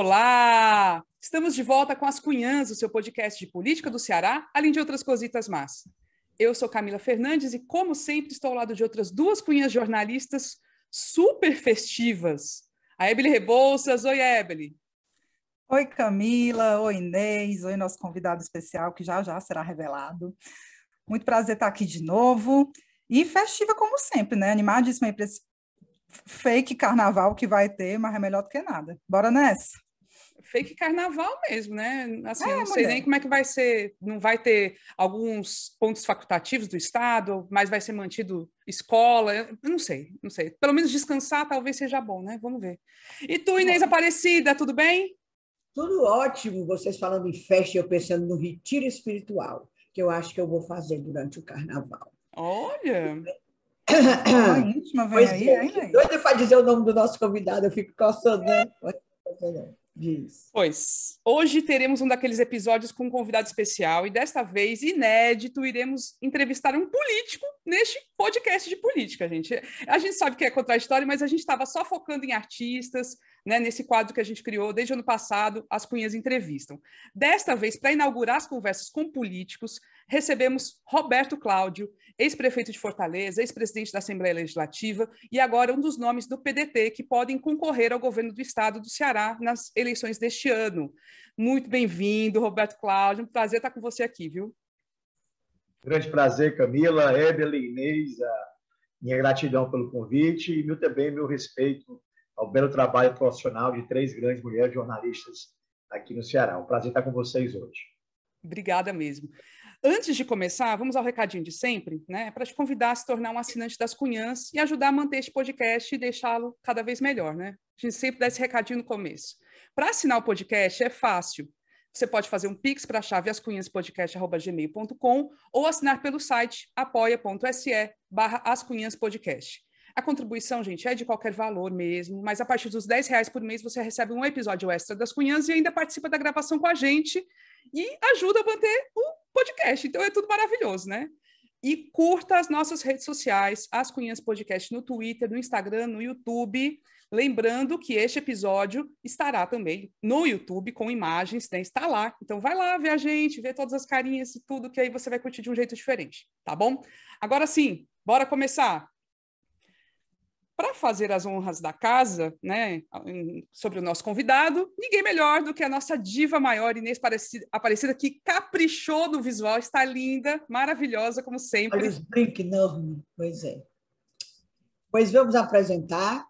Olá! Estamos de volta com As Cunhãs, o seu podcast de política do Ceará, além de outras cositas más. Eu sou Camila Fernandes e, como sempre, estou ao lado de outras duas cunhas jornalistas super festivas. A Ebeli Rebouças. Oi, Ebeli. Oi, Camila. Oi, Inês. Oi, nosso convidado especial, que já já será revelado. Muito prazer estar aqui de novo. E festiva como sempre, né? Animadíssima aí para esse fake carnaval que vai ter, mas é melhor do que nada. Bora nessa? Fake carnaval mesmo, né? Assim, eu não sei mulher. nem como é que vai ser. Não vai ter alguns pontos facultativos do Estado, mas vai ser mantido escola. Eu não sei. Pelo menos descansar talvez seja bom, né? Vamos ver. E tu, Inês Aparecida, tudo bem? Tudo ótimo, vocês falando em festa, eu pensando no retiro espiritual, que eu acho que eu vou fazer durante o carnaval. Olha! Fala íntima, vem aí, hein? Doida para dizer o nome do nosso convidado, eu fico coçando, né? Diz. Pois, hoje teremos um daqueles episódios com um convidado especial e desta vez, inédito, iremos entrevistar um político neste podcast de política, gente. A gente sabe que é contraditório, mas a gente estava só focando em artistas, né, nesse quadro que a gente criou desde o ano passado, As Cunhas Entrevistam. Desta vez, para inaugurar as conversas com políticos, recebemos Roberto Cláudio, ex-prefeito de Fortaleza, ex-presidente da Assembleia Legislativa e agora um dos nomes do PDT que podem concorrer ao governo do estado do Ceará nas eleições deste ano. Muito bem-vindo, Roberto Cláudio. Um prazer estar com você aqui, viu? Grande prazer, Camila, Ebeli, Inês, minha gratidão pelo convite e também meu respeito ao belo trabalho profissional de três grandes mulheres jornalistas aqui no Ceará. Um prazer estar com vocês hoje. Obrigada mesmo. Antes de começar, vamos ao recadinho de sempre, né? Para te convidar a se tornar um assinante das Cunhãs e ajudar a manter este podcast e deixá-lo cada vez melhor, né? A gente sempre dá esse recadinho no começo. Para assinar o podcast é fácil. Você pode fazer um pix para a chave ascunhaspodcast@gmail.com ou assinar pelo site apoia.se/ascunhaspodcast. A contribuição, gente, é de qualquer valor mesmo, mas a partir dos R$10 por mês você recebe um episódio extra das Cunhãs e ainda participa da gravação com a gente e ajuda a manter o podcast. Então é tudo maravilhoso, né? E curta as nossas redes sociais, As Cunhãs Podcast no Twitter, no Instagram, no YouTube. Lembrando que este episódio estará também no YouTube com imagens, né? Está lá. Então vai lá ver a gente, ver todas as carinhas e tudo, que aí você vai curtir de um jeito diferente, tá bom? Agora sim, bora começar. Para fazer as honras da casa, né, sobre o nosso convidado, ninguém melhor do que a nossa diva maior, Inês Aparecida, que caprichou no visual, está linda, maravilhosa, como sempre. Olha os brincos enormes, pois é. Pois vamos apresentar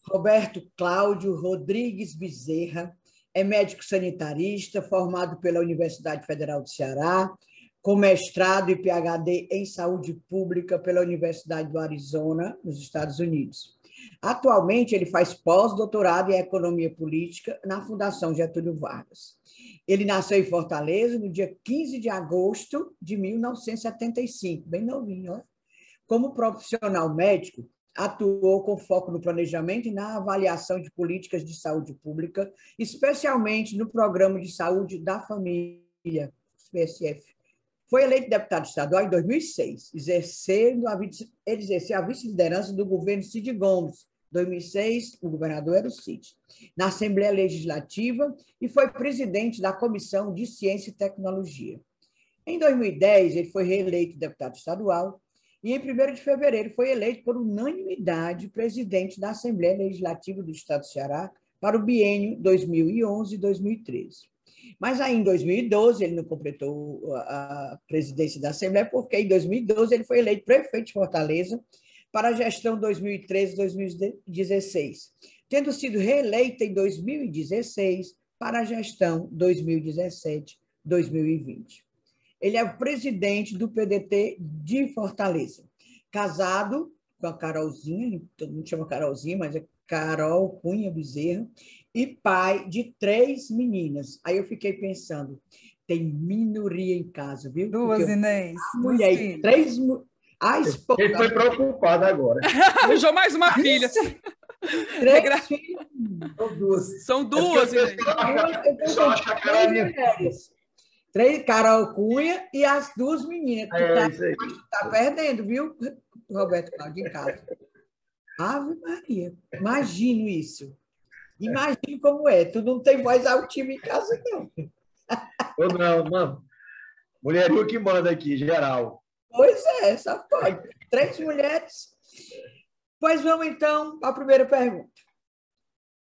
Roberto Cláudio Rodrigues Bezerra, é médico sanitarista, formado pela Universidade Federal do Ceará, com mestrado e PhD em Saúde Pública pela Universidade do Arizona, nos Estados Unidos. Atualmente, ele faz pós-doutorado em Economia Política na Fundação Getúlio Vargas. Ele nasceu em Fortaleza no dia 15 de agosto de 1975, bem novinho, ó. Como profissional médico, atuou com foco no planejamento e na avaliação de políticas de saúde pública, especialmente no Programa de Saúde da Família, PSF. Foi eleito deputado estadual em 2006, ele exerceu a vice-liderança do governo Cid Gomes. Em 2006, o governador era o Cid, na Assembleia Legislativa e foi presidente da Comissão de Ciência e Tecnologia. Em 2010, ele foi reeleito deputado estadual e, em 1º de fevereiro, foi eleito por unanimidade presidente da Assembleia Legislativa do Estado do Ceará para o biênio 2011-2013. Mas aí, em 2012, ele não completou a presidência da Assembleia, porque em 2012 ele foi eleito prefeito de Fortaleza para a gestão 2013-2016, tendo sido reeleito em 2016 para a gestão 2017-2020. Ele é o presidente do PDT de Fortaleza, casado com a Carolzinha, todo mundo chama Carolzinha, mas é Carol Cunha Bezerra, e pai de 3 meninas. Aí eu fiquei pensando, tem minoria em casa, viu? Duas, Inês. Mulher, 3... A esposa... Ele foi preocupado agora. Arranjou mais uma filha. 3 filhos. São duas. São duas, Inês. Só acho que a cara é minha. 3, Carol Cunha e as 2 meninas. Que tá perdendo, viu, Roberto Cláudio, em casa. Ave Maria, imagino isso. Imagina como é. Tu não tem voz altiva em casa, não. Ou não, mano. Mulherinho que manda aqui, geral. Pois é, só pode. 3 mulheres. Pois vamos, então, para a primeira pergunta.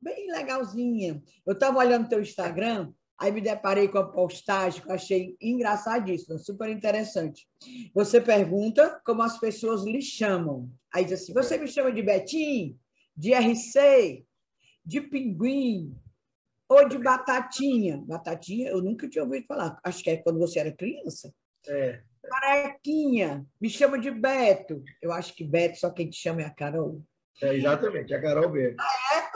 Bem legalzinha. Eu estava olhando o teu Instagram, aí me deparei com a postagem que eu achei engraçadíssima, super interessante. Você pergunta como as pessoas lhe chamam. Aí diz assim, você me chama de Betinho, de RC, de Pinguim ou de Batatinha? Batatinha, eu nunca tinha ouvido falar. Acho que é quando você era criança. É. Carequinha, me chama de Beto. Eu acho que Beto, só quem te chama é a Carol. Exatamente, a Carol mesmo.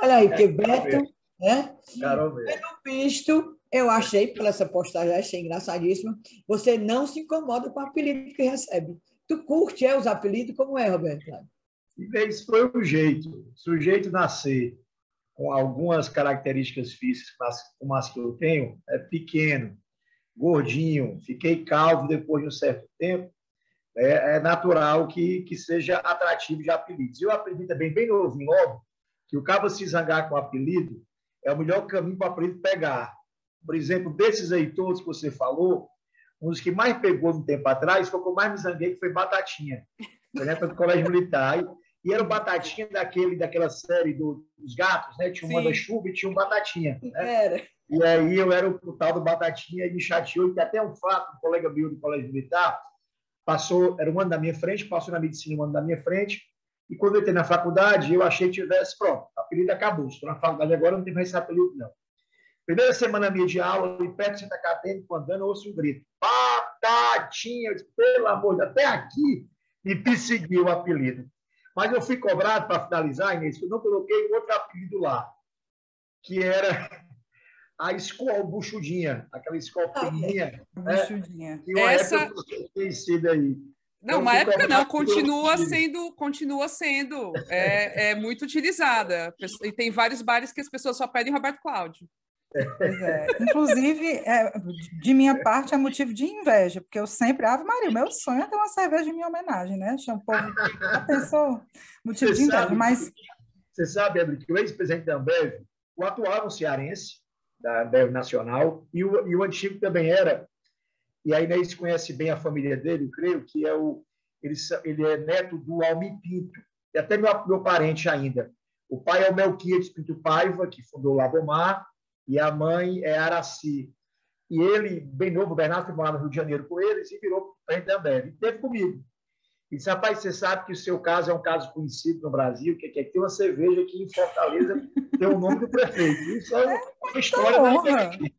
Olha aí, que Beto, né? Carol mesmo. Pelo visto, eu achei, pela essa postagem, achei engraçadíssima, você não se incomoda com o apelido que recebe. Tu curte os apelidos? Como é, Roberto? Isso foi o jeito. O sujeito nascer com algumas características físicas como as que eu tenho, é pequeno, gordinho, fiquei calvo depois de um certo tempo, é natural que seja atrativo de apelidos. E o apelido também, bem novinho, óbvio, que o cabo se zangar com o apelido é o melhor caminho para o apelido pegar. Por exemplo, desses aí todos que você falou, um dos que mais pegou no tempo atrás foi o que eu mais me zanguei, que foi Batatinha. Foi na época do Colégio Militar. E era o Batatinha daquela série dos gatos, né? Tinha um manda-chuva e tinha um Batatinha. Né? Era. E aí eu era o tal do Batatinha e me chateou, que até um fato, um colega meu do Colégio Militar, era um ano da minha frente, passou na medicina um ano da minha frente, e quando eu entrei na faculdade, eu achei que tivesse, pronto, o apelido acabou. Estou na faculdade agora, não tem mais esse apelido, não. Primeira semana minha de aula, em perto do centro acadêmico, andando, eu ouço um grito. Batatinha! Eu disse, pelo amor de Deus, até aqui me perseguiu o apelido. Mas eu fui cobrado, para finalizar, Inês, que eu não coloquei outro apelido lá, que era a escola buchudinha, aquela escola pequenininha. Buchudinha. Que uma época eu conhecida aí. Não, uma época não, continua sendo. É muito utilizada. E tem vários bares que as pessoas só pedem Roberto Cláudio. Pois é. Inclusive, de minha parte, é motivo de inveja, porque eu sempre, Ave Maria, o meu sonho é ter uma cerveja em minha homenagem, né? Chama o povo, já pensou? Motivo de inveja, mas... Você sabe, Edri, que o ex-presidente da Ambev, o atual era um cearense, da Ambev Nacional, e o antigo também era, e a Inês conhece bem a família dele, eu creio, que ele é neto do Almir Pinto, e até meu parente ainda. O pai é o Melquiades Pinto Paiva, que fundou o Labomar, e a mãe é Araci. E ele, bem novo, o Bernardo foi morar no Rio de Janeiro com eles e virou presidente da Ambev. E teve comigo. E disse, rapaz, você sabe que o seu caso é um caso conhecido no Brasil, que tem uma cerveja aqui em Fortaleza, tem o nome do prefeito. Isso é uma história da internet.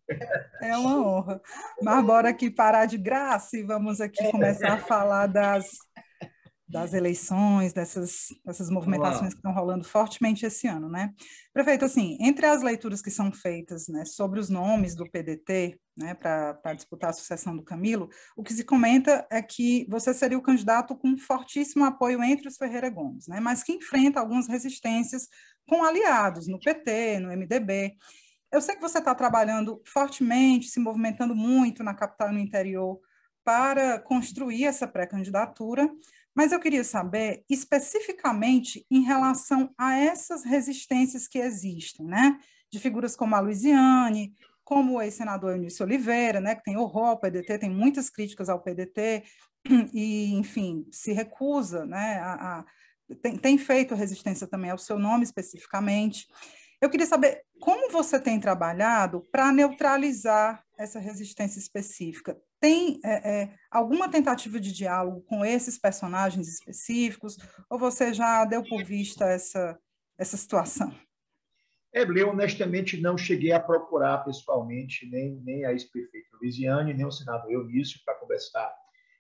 É uma honra. Mas bora aqui parar de graça e vamos aqui começar a falar das eleições, dessas movimentações que estão rolando fortemente esse ano, né? Prefeito, assim, entre as leituras que são feitas, né, sobre os nomes do PDT, né, para disputar a sucessão do Camilo, o que se comenta é que você seria o candidato com fortíssimo apoio entre os Ferreira Gomes, né, mas que enfrenta algumas resistências com aliados no PT, no MDB. Eu sei que você está trabalhando fortemente, se movimentando muito na capital e no interior para construir essa pré-candidatura, mas eu queria saber especificamente em relação a essas resistências que existem, né? De figuras como a Luiziane, como o ex-senador Eunício Oliveira, né? Que tem horror ao PDT, tem muitas críticas ao PDT, e, enfim, se recusa, né? Tem feito resistência também ao seu nome especificamente. Eu queria saber como você tem trabalhado para neutralizar essa resistência específica. Tem alguma tentativa de diálogo com esses personagens específicos, ou você já deu por vista essa situação? Eu, honestamente, não cheguei a procurar pessoalmente nem a ex-prefeita Luiziane, nem o senador Eunício para conversar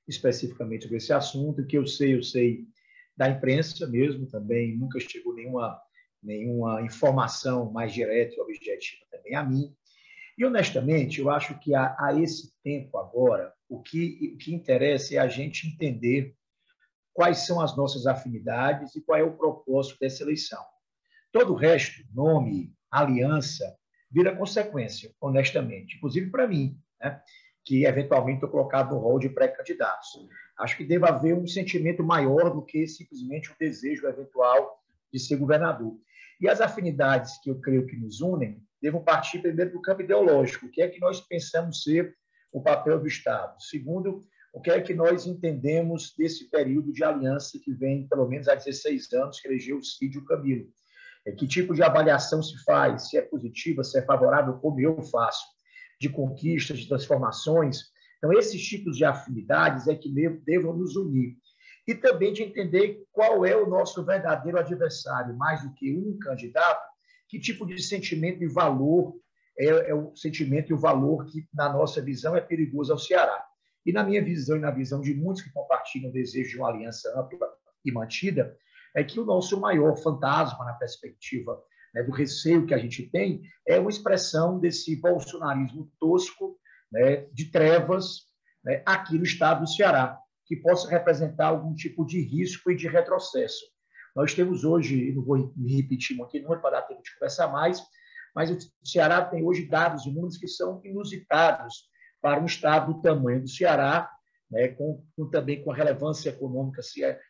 especificamente sobre esse assunto. O que eu sei da imprensa mesmo também, nunca chegou nenhuma informação mais direta e objetiva também a mim. E, honestamente, eu acho que a esse tempo agora, o que interessa é a gente entender quais são as nossas afinidades e qual é o propósito dessa eleição. Todo o resto, nome, aliança, vira consequência, honestamente. Inclusive para mim, né, que eventualmente estou colocado no rol de pré-candidatos. Acho que deve haver um sentimento maior do que simplesmente o desejo eventual de ser governador. E as afinidades que eu creio que nos unem devam partir primeiro do campo ideológico, o que é que nós pensamos ser o papel do Estado. Segundo, o que é que nós entendemos desse período de aliança que vem, pelo menos há 16 anos, que elegeu o Cid e o Camilo. Que tipo de avaliação se faz, se é positiva, se é favorável, como eu faço, de conquistas, de transformações. Então, esses tipos de afinidades é que devam nos unir. E também de entender qual é o nosso verdadeiro adversário, mais do que um candidato, que tipo de sentimento e valor é o sentimento e o valor que, na nossa visão, é perigoso ao Ceará. E na minha visão e na visão de muitos que compartilham o desejo de uma aliança ampla e mantida, é que o nosso maior fantasma na perspectiva, né, do receio que a gente tem é uma expressão desse bolsonarismo tosco, né, de trevas, né, aqui no estado do Ceará, que possa representar algum tipo de risco e de retrocesso. Nós temos hoje, não vou me repetir muito, não para dar tempo de conversar mais, mas o Ceará tem hoje dados e números que são inusitados para um estado do tamanho do Ceará, né, também com a relevância econômica, se é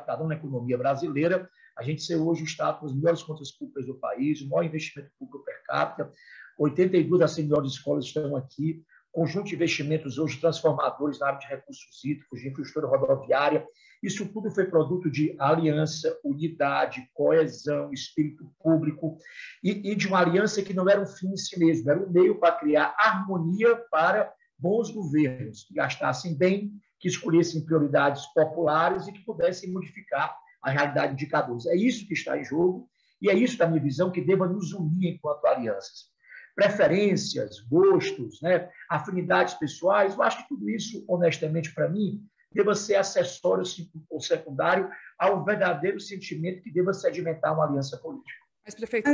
da dona economia brasileira, a gente ser hoje o estado com as melhores contas públicas do país, o maior investimento público per capita, 82 das 100 melhores escolas estão aqui, conjunto de investimentos hoje transformadores na área de recursos hídricos, de infraestrutura rodoviária. Isso tudo foi produto de aliança, unidade, coesão, espírito público e de uma aliança que não era um fim em si mesmo, era um meio para criar harmonia para bons governos, que gastassem bem, que escolhessem prioridades populares e que pudessem modificar a realidade de indicadores. É isso que está em jogo e é isso, da minha visão, que deva nos unir enquanto alianças. Preferências, gostos, né, afinidades pessoais, eu acho que tudo isso, honestamente, para mim, deva ser acessório ou secundário ao verdadeiro sentimento que deva sedimentar uma aliança política. Mas, prefeito...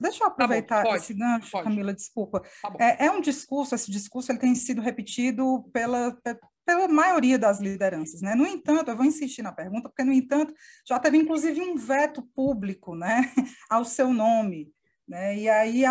deixa eu aproveitar esse gancho, Camila, desculpa. É um discurso, esse discurso ele tem sido repetido pela maioria das lideranças, né? No entanto, eu vou insistir na pergunta, porque, no entanto, já teve, inclusive, um veto público, né, ao seu nome, né? E aí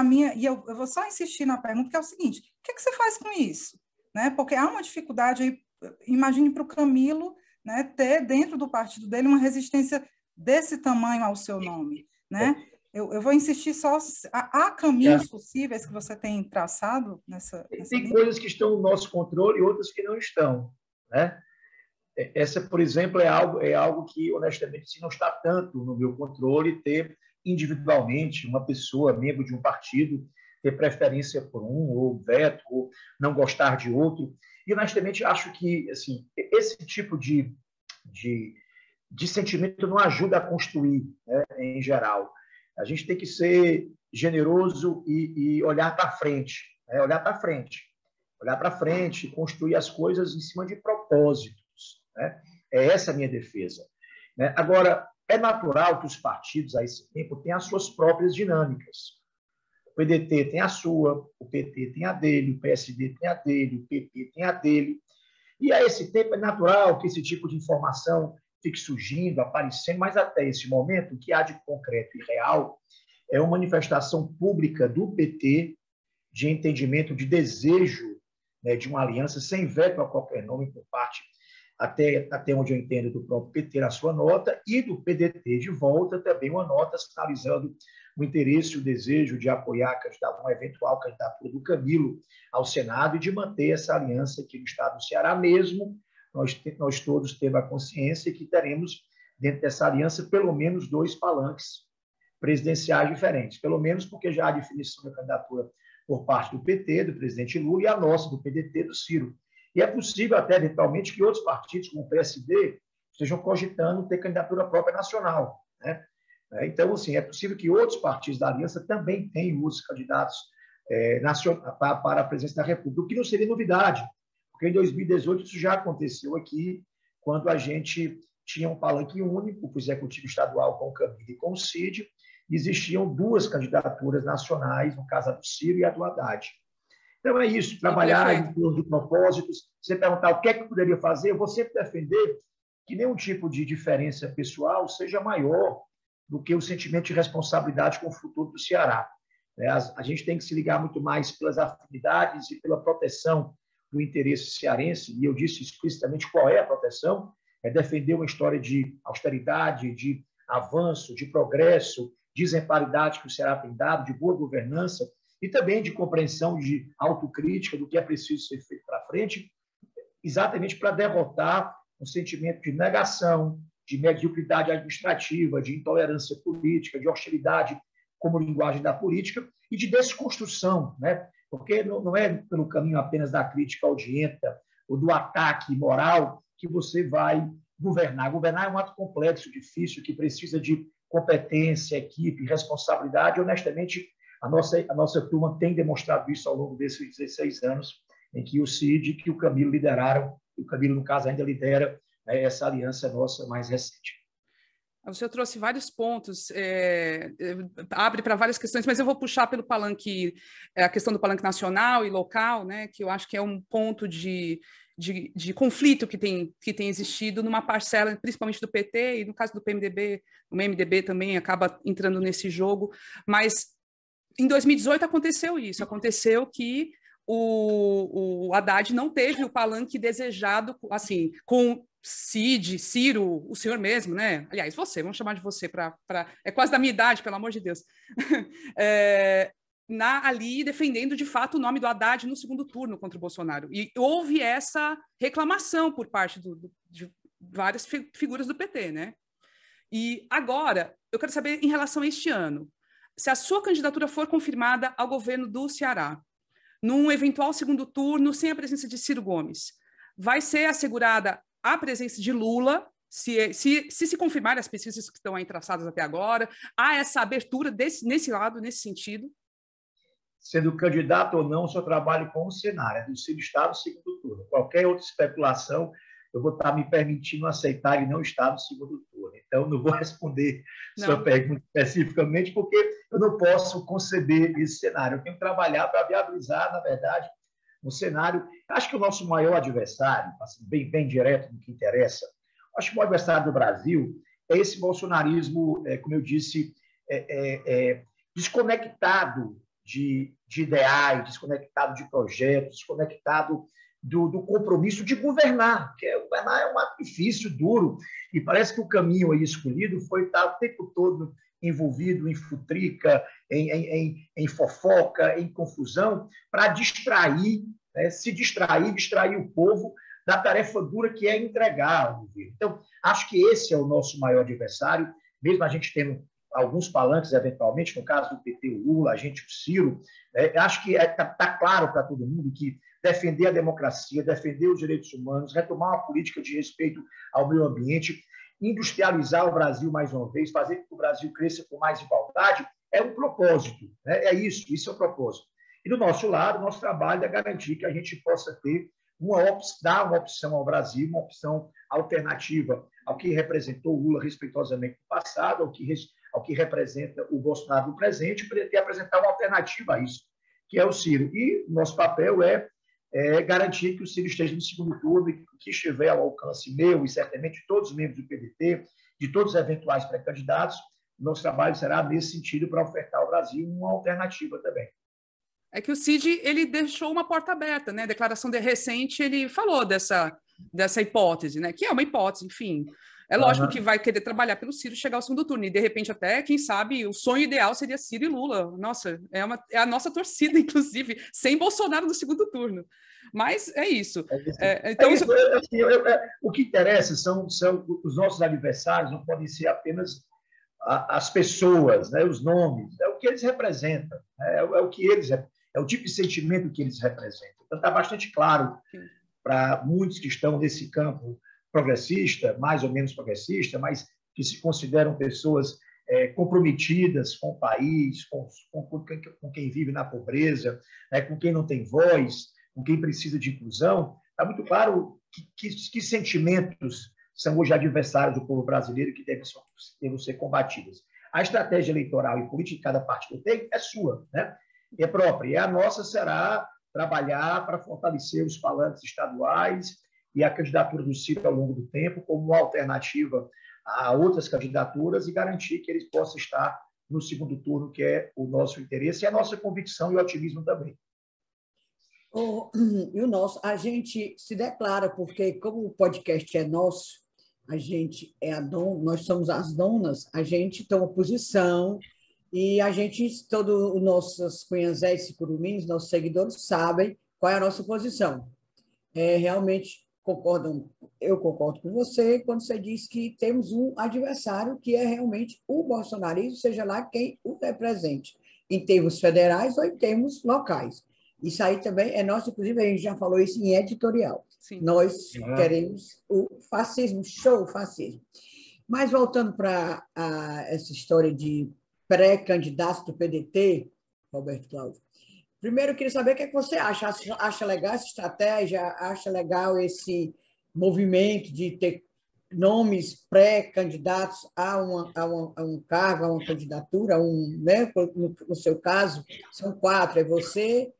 eu vou só insistir na pergunta, que é o seguinte: o que você faz com isso? Né? Porque há uma dificuldade aí, imagine para o Camilo, né, ter dentro do partido dele uma resistência desse tamanho ao seu nome, né? Eu vou insistir só, há caminhos possíveis que você tem traçado nessa tem linha? Coisas que estão no nosso controle e outras que não estão, né? Essa, por exemplo, é algo que, honestamente, não está tanto no meu controle, ter individualmente uma pessoa, membro de um partido, ter preferência por um, ou veto, ou não gostar de outro. E, honestamente, acho que assim, esse tipo de sentimento não ajuda a construir, né, em geral. A gente tem que ser generoso e olhar para frente, né? Olhar para frente, construir as coisas em cima de propósitos, né? É essa a minha defesa, né? Agora, é natural que os partidos, a esse tempo, tenham as suas próprias dinâmicas. O PDT tem a sua, o PT tem a dele, o PSD tem a dele, o PP tem a dele. E a esse tempo é natural que esse tipo de informação fique surgindo, aparecendo, mas até esse momento, o que há de concreto e real é uma manifestação pública do PT de entendimento, de desejo, né, de uma aliança sem veto a qualquer nome por parte, até onde eu entendo, do próprio PT na sua nota, e do PDT de volta também uma nota sinalizando o interesse e o desejo de apoiar uma eventual candidatura do Camilo ao Senado e de manter essa aliança aqui no estado do Ceará mesmo. Nós todos temos a consciência que teremos, dentro dessa aliança, pelo menos 2 palanques presidenciais diferentes, pelo menos porque já há definição da candidatura por parte do PT, do presidente Lula, e a nossa, do PDT, do Ciro. E é possível até, eventualmente, que outros partidos, como o PSD, estejam cogitando ter candidatura própria nacional, né? Então, assim, é possível que outros partidos da aliança também tenham outros candidatos para a presidência da República, o que não seria novidade, porque em 2018 isso já aconteceu aqui, quando a gente tinha um palanque único, o Executivo Estadual com o Camilo e com o Cid, e existiam 2 candidaturas nacionais, no caso a do Ciro e a do Haddad. Então é isso, trabalhar em torno de propósitos. Você perguntar o que é que eu poderia fazer, eu vou sempre defender que nenhum tipo de diferença pessoal seja maior do que o sentimento de responsabilidade com o futuro do Ceará. A gente tem que se ligar muito mais pelas afinidades e pela proteção do interesse cearense, e eu disse explicitamente qual é a proteção: é defender uma história de austeridade, de avanço, de progresso, de exemplaridade que o Ceará tem dado, de boa governança e também de compreensão, de autocrítica do que é preciso ser feito para frente, exatamente para derrotar um sentimento de negação, de mediocridade administrativa, de intolerância política, de hostilidade como linguagem da política e de desconstrução, né? Porque não é pelo caminho apenas da crítica audienta ou do ataque moral que você vai governar. Governar é um ato complexo, difícil, que precisa de competência, equipe, responsabilidade. Honestamente, a nossa turma tem demonstrado isso ao longo desses 16 anos, em que o Cid e que o Camilo lideraram, e o Camilo, no caso, ainda lidera, né, essa aliança nossa mais recente. O senhor trouxe vários pontos, abre para várias questões, mas eu vou puxar pelo palanque, a questão do palanque nacional e local, né, que eu acho que é um ponto de conflito que tem existido numa parcela, principalmente do PT, e no caso do PMDB, o MDB também acaba entrando nesse jogo, mas em 2018 aconteceu isso, aconteceu que o Haddad não teve o palanque desejado, assim, com Cid, Ciro, o senhor mesmo, né? Aliás, você, vamos chamar de você, é quase da minha idade, pelo amor de Deus. Ali defendendo, de fato, o nome do Haddad no segundo turno contra o Bolsonaro. E houve essa reclamação por parte de várias figuras do PT, né? E agora, eu quero saber, em relação a este ano, se a sua candidatura for confirmada ao governo do Ceará, num eventual segundo turno, sem a presença de Ciro Gomes, vai ser assegurada a presença de Lula, se confirmarem as pesquisas que estão aí traçadas até agora, há essa abertura nesse lado, nesse sentido? Sendo candidato ou não, o seu trabalho com o cenário, é do Ciro estar no segundo turno. Qualquer outra especulação, eu vou estar me permitindo aceitar e não estar no segundo turno. Então, não vou responder sua pergunta especificamente, porque eu não posso conceber esse cenário. Eu tenho que trabalhar para viabilizar, na verdade, um cenário. Acho que o nosso maior adversário, assim, bem direto no que interessa, acho que o maior adversário do Brasil é esse bolsonarismo, como eu disse, desconectado de ideais, desconectado de projetos, desconectado do compromisso de governar, porque governar é um ato difícil, duro, e parece que o caminho aí escolhido foi estar o tempo todo envolvido em futrica, em fofoca, em confusão, para distrair, né, distrair o povo da tarefa dura que é entregar ao governo. Então, acho que esse é o nosso maior adversário, mesmo a gente tendo alguns palanques, eventualmente, no caso do PT, o Lula, a gente, o Ciro, acho que está claro para todo mundo que defender a democracia, defender os direitos humanos, retomar uma política de respeito ao meio ambiente, industrializar o Brasil mais uma vez, fazer com que o Brasil cresça com mais igualdade, é um propósito, né? Isso é o propósito. E do nosso lado, nosso trabalho é garantir que a gente possa ter dar uma opção ao Brasil, uma opção alternativa ao que representou o Lula respeitosamente no passado, ao que representa o Bolsonaro no presente, para apresentar uma alternativa a isso, que é o Ciro. E nosso papel é garantir que o Ciro esteja no segundo turno e que estiver ao alcance meu e certamente de todos os membros do PDT, de todos os eventuais pré-candidatos, nosso trabalho será nesse sentido para ofertar ao Brasil uma alternativa também. É que o Cid, ele deixou uma porta aberta, né? A declaração recente, ele falou dessa hipótese, né? Que é uma hipótese, enfim. É lógico que vai querer trabalhar pelo Ciro chegar ao segundo turno. E, de repente, até, quem sabe, o sonho ideal seria Ciro e Lula. Nossa, é a nossa torcida, inclusive, sem Bolsonaro no segundo turno. Mas é isso. Então, o que interessa são os nossos adversários, não podem ser apenas as pessoas, né, os nomes, é o que eles representam, né, é o tipo de sentimento que eles representam. Então, está bastante claro para muitos que estão nesse campo progressista, mais ou menos progressista, mas que se consideram pessoas comprometidas com o país, com quem vive na pobreza, né, com quem não tem voz, com quem precisa de inclusão. Está muito claro que sentimentos são hoje adversários do povo brasileiro que devem ser combatidos. A estratégia eleitoral e política de cada partido tem é sua, né? É própria. E a nossa será trabalhar para fortalecer os palanques estaduais e a candidatura do Ciro ao longo do tempo como uma alternativa a outras candidaturas e garantir que eles possam estar no segundo turno, que é o nosso interesse e a nossa convicção e otimismo também. E o nosso, a gente se declara, porque como o podcast é nosso, a gente é a dona, nós somos as donas, a gente toma posição E a gente, todos os nossos cunhanzés e curumins, nossos seguidores, sabem qual é a nossa posição. Realmente eu concordo com você quando você diz que temos um adversário que é realmente o bolsonarismo, seja lá quem o represente, em termos federais ou em termos locais. Isso aí também é nosso, inclusive a gente já falou isso em editorial. Sim. Nós queremos o fascismo, show fascismo. Mas voltando para essa história de pré-candidato do PDT, Roberto Cláudio, primeiro eu queria saber o que é que você acha. Acha legal essa estratégia? Acha legal esse movimento de ter nomes pré-candidatos a um cargo, a uma candidatura, né? No seu caso, são 4, é você,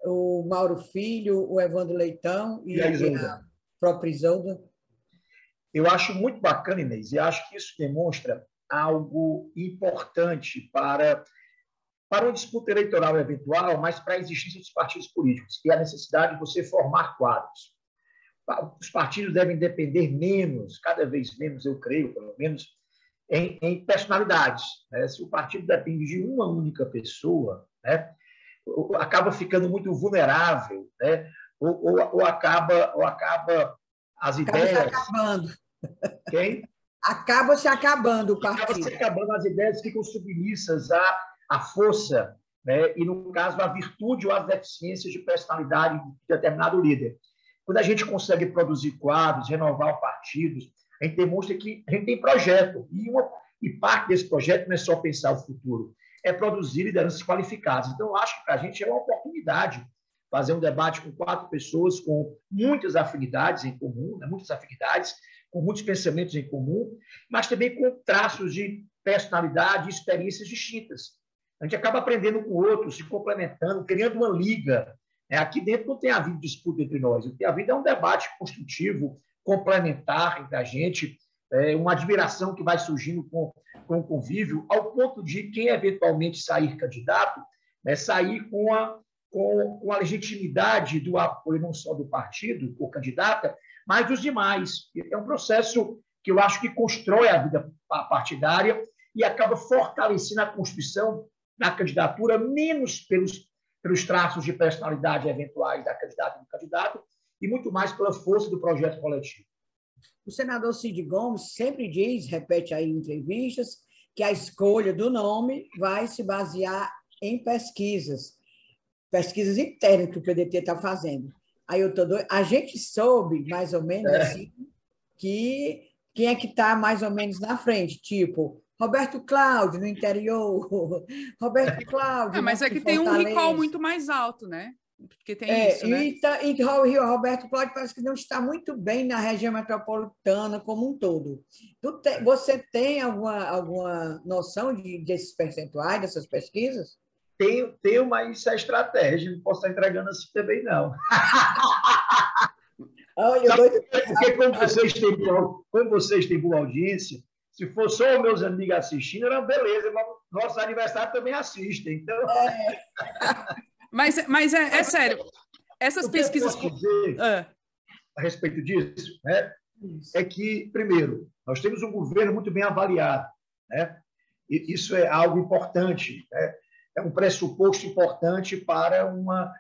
o Mauro Filho, o Evandro Leitão e a própria Isolda. Eu acho muito bacana, Inês, e acho que isso demonstra algo importante para uma disputa eleitoral eventual, mas para a existência dos partidos políticos, que é a necessidade de você formar quadros. Os partidos devem depender menos, cada vez menos, eu creio, pelo menos, em personalidades. Né? Se o partido depende de uma única pessoa, né, acaba ficando muito vulnerável, né? ou acaba as ideias... Acaba se acabando. Quem? Acaba se acabando o partido. Acaba se acabando, as ideias ficam submissas à força, né? E, no caso, à virtude ou às deficiências de personalidade de determinado líder. Quando a gente consegue produzir quadros, renovar partidos, a gente demonstra que a gente tem projeto. E parte desse projeto não é só pensar o futuro, é produzir lideranças qualificadas. Então, eu acho que para a gente é uma oportunidade fazer um debate com 4 pessoas com muitas afinidades em comum, né? Muitas afinidades, com muitos pensamentos em comum, mas também com traços de personalidade e experiências distintas. A gente acaba aprendendo com o outro, se complementando, criando uma liga. Aqui dentro não tem havido disputa entre nós, o que tem havido é um debate construtivo, complementar entre a gente, uma admiração que vai surgindo com o convívio, ao ponto de quem eventualmente sair candidato, sair com a legitimidade do apoio não só do partido, ou candidata, mas dos demais. É um processo que eu acho que constrói a vida partidária e acaba fortalecendo a Constituição na candidatura, menos pelos traços de personalidade eventuais da candidata e do candidato, e muito mais pela força do projeto coletivo. O senador Cid Gomes sempre diz, repete aí em entrevistas, que a escolha do nome vai se basear em pesquisas internas que o PDT está fazendo. Aí eu tô doido. A gente soube, mais ou menos, assim, que quem é que está mais ou menos na frente, tipo Roberto Cláudio no interior, Roberto Cláudio. Mas é que tem um recall muito mais alto, né? Porque tem isso, né? E o Roberto Cláudio parece que não está muito bem na região metropolitana como um todo. Você tem alguma noção desses percentuais, dessas pesquisas? Tenho, mas isso é estratégia, não posso estar entregando assim também, não. Porque como vocês têm boa audiência, se for só os meus amigos assistindo, era beleza, mas nossos adversários também assistem. Então... Mas é sério, essas pesquisas... O que eu posso dizer a respeito disso, né, é que, primeiro, nós temos um governo muito bem avaliado, né? E isso é algo importante, né? É um pressuposto importante para uma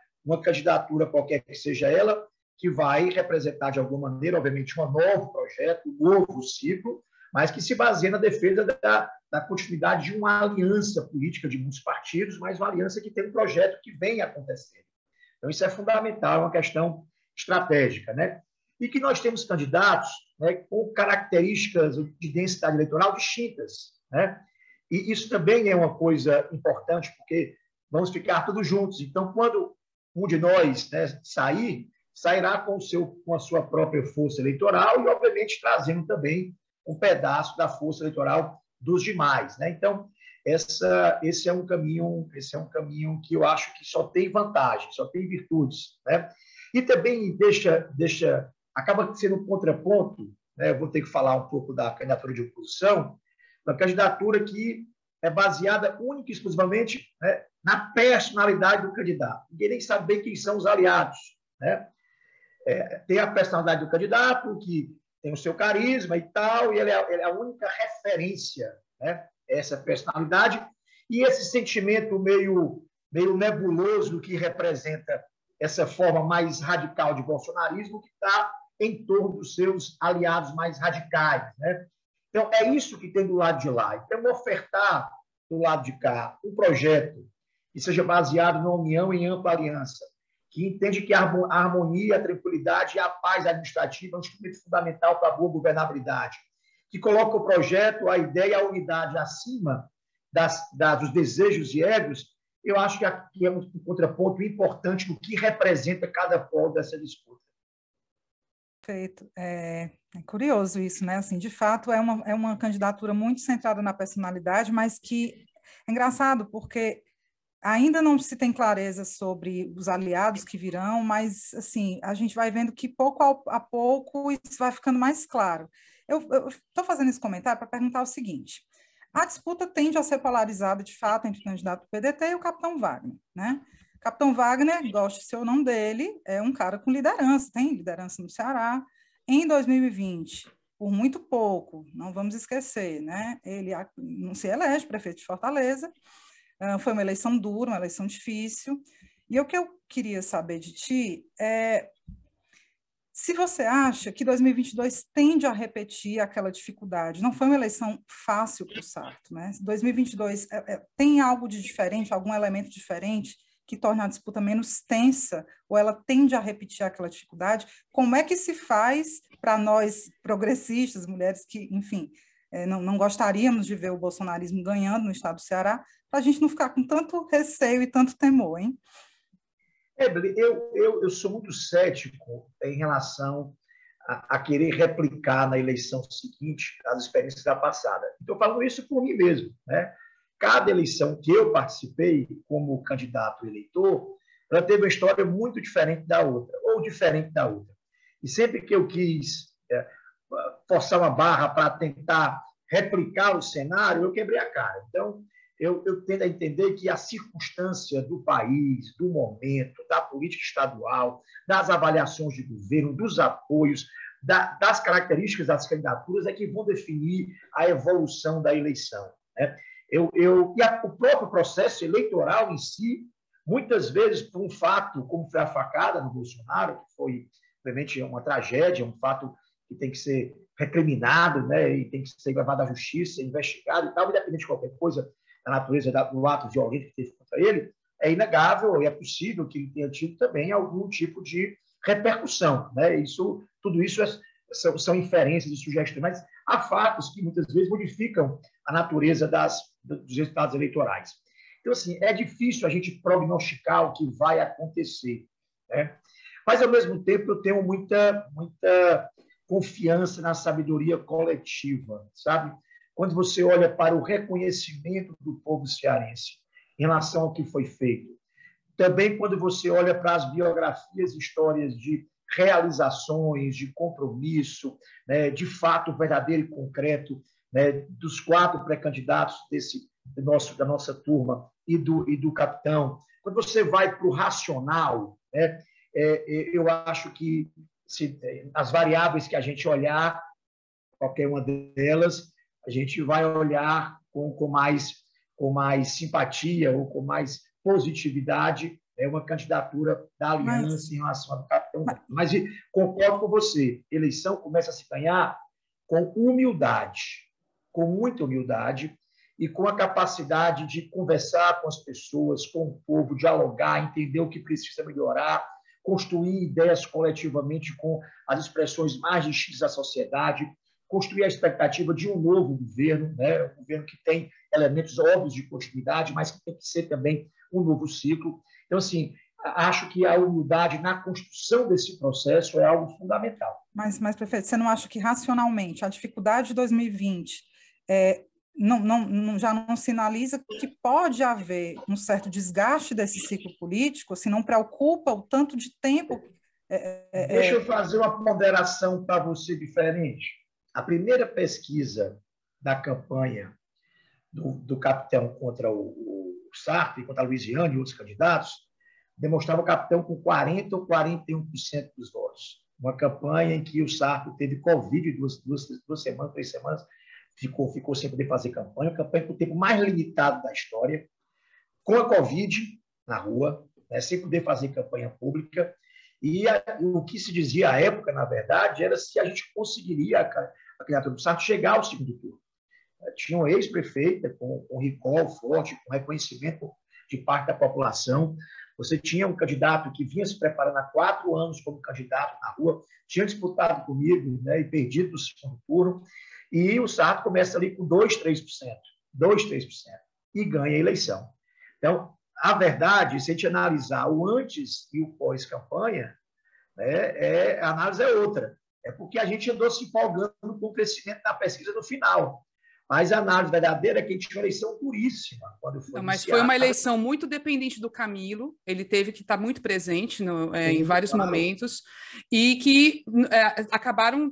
candidatura, qualquer que seja ela, que vai representar, de alguma maneira, obviamente, um novo projeto, um novo ciclo, mas que se baseia na defesa da continuidade de uma aliança política de muitos partidos, mas uma aliança que tem um projeto que vem acontecendo. Então, isso é fundamental, é uma questão estratégica, né? E que nós temos candidatos, né, com características de densidade eleitoral distintas, né? E isso também é uma coisa importante, porque vamos ficar todos juntos. Então, quando um de nós, né, sairá com a sua própria força eleitoral e, obviamente, trazendo também um pedaço da força eleitoral dos demais, né? Então, esse é um caminho que eu acho que só tem vantagem, só tem virtudes, né? E também acaba sendo um contraponto, né? Eu vou ter que falar um pouco da candidatura de oposição, uma candidatura que é baseada única e exclusivamente, né, na personalidade do candidato. Ninguém nem sabe bem quem são os aliados, né? Tem a personalidade do candidato, que tem o seu carisma e tal, e ele é a única referência, né, essa personalidade, E esse sentimento meio nebuloso do que representa essa forma mais radical de bolsonarismo que está em torno dos seus aliados mais radicais, né? Então, é isso que tem do lado de lá. Então, ofertar do lado de cá um projeto que seja baseado na união em ampla aliança, que entende que a harmonia, a tranquilidade e a paz administrativa é um instrumento fundamental para a boa governabilidade, que coloca o projeto, a ideia e a unidade acima dos desejos e egos, eu acho que aqui é um contraponto importante do que representa cada polo dessa disputa. Perfeito. É curioso isso, né? Assim, de fato, é uma candidatura muito centrada na personalidade, mas que é engraçado, porque ainda não se tem clareza sobre os aliados que virão, mas assim, a gente vai vendo que pouco a pouco isso vai ficando mais claro. Eu estou fazendo esse comentário para perguntar o seguinte: a disputa tende a ser polarizada, de fato, entre o candidato do PDT e o capitão Wagner, né? Capitão Wagner, goste-se ou não dele, é um cara com liderança, tem liderança no Ceará. Em 2020, por muito pouco, não vamos esquecer, né? Ele não se elege prefeito de Fortaleza, foi uma eleição dura, uma eleição difícil. E o que eu queria saber de ti é se você acha que 2022 tende a repetir aquela dificuldade. Não foi uma eleição fácil para o Sarto, né? 2022 tem algo de diferente, algum elemento diferente que torna a disputa menos tensa, ou ela tende a repetir aquela dificuldade? Como é que se faz para nós, progressistas, mulheres que, enfim, não gostaríamos de ver o bolsonarismo ganhando no estado do Ceará, para a gente não ficar com tanto receio e tanto temor, hein? Evelyn, eu sou muito cético em relação a querer replicar na eleição seguinte as experiências da passada. Estou falando isso por mim mesmo, né? Cada eleição que eu participei como candidato eleitor, ela teve uma história muito diferente da outra, ou diferente da outra. E sempre que eu quis forçar uma barra para tentar replicar o cenário, eu quebrei a cara. Então, eu tendo a entender que a circunstância do país, do momento, da política estadual, das avaliações de governo, dos apoios, das características das candidaturas é que vão definir a evolução da eleição, né? O próprio processo eleitoral em si, muitas vezes, por um fato como foi a facada no Bolsonaro, que foi, obviamente, uma tragédia, um fato que tem que ser recriminado, né, e tem que ser levado à justiça, investigado e tal, independente de qualquer coisa, da natureza do ato violento que teve contra ele, é inegável e é possível que ele tenha tido também algum tipo de repercussão, né? Tudo isso são inferências e sugestões, mas há fatos que muitas vezes modificam a natureza dos resultados eleitorais. Então, assim, é difícil a gente prognosticar o que vai acontecer, né? Mas, ao mesmo tempo, eu tenho muita confiança na sabedoria coletiva, sabe? Quando você olha para o reconhecimento do povo cearense em relação ao que foi feito, também quando você olha para as biografias e histórias de realizações, de compromisso, né, de fato verdadeiro e concreto, né, dos 4 pré-candidatos da nossa turma e do capitão, quando você vai para o racional, né, eu acho que as variáveis que a gente olhar, qualquer uma delas, a gente vai olhar com mais simpatia ou com mais positividade uma candidatura da aliança em relação ao capitão. Mas concordo com você, eleição começa a se ganhar com humildade, com muita humildade e com a capacidade de conversar com as pessoas, com o povo, dialogar, entender o que precisa melhorar, construir ideias coletivamente com as expressões mais distintas da sociedade, construir a expectativa de um novo governo, né? Um governo que tem elementos óbvios de continuidade, mas que tem que ser também um novo ciclo. Então, assim, acho que a humildade na construção desse processo é algo fundamental. Mas prefeito, você não acha que racionalmente a dificuldade de 2020 já não sinaliza que pode haver um certo desgaste desse ciclo político, se não preocupa o tanto de tempo? Deixa eu fazer uma ponderação para você diferente. A primeira pesquisa da campanha do capitão contra o Sarto, contra a Luiziane e outros candidatos, demonstrava o capitão com 40% ou 41% dos votos. Uma campanha em que o Sarto teve Covid 2 semanas, 3 semanas, ficou sem poder fazer campanha com o tempo mais limitado da história, com a Covid na rua, né, sem poder fazer campanha pública. E o que se dizia à época, na verdade, era se a gente conseguiria, a candidatura do Sarto, chegar ao segundo turno. Tinha uma ex-prefeita com recall forte, com reconhecimento de parte da população. Você tinha um candidato que vinha se preparando há 4 anos como candidato na rua, tinha disputado comigo, né, e perdido no segundo turno, e o Sarto começa ali com 2%, 3%, e ganha a eleição. Então, a verdade, se a gente analisar o antes e o pós-campanha, né, a análise é outra. É porque a gente andou se empolgando com o crescimento da pesquisa no final. Mas a análise verdadeira é que a gente tinha uma eleição duríssima quando foi Mas foi uma eleição muito dependente do Camilo, ele teve que estar muito presente em vários momentos, e que acabaram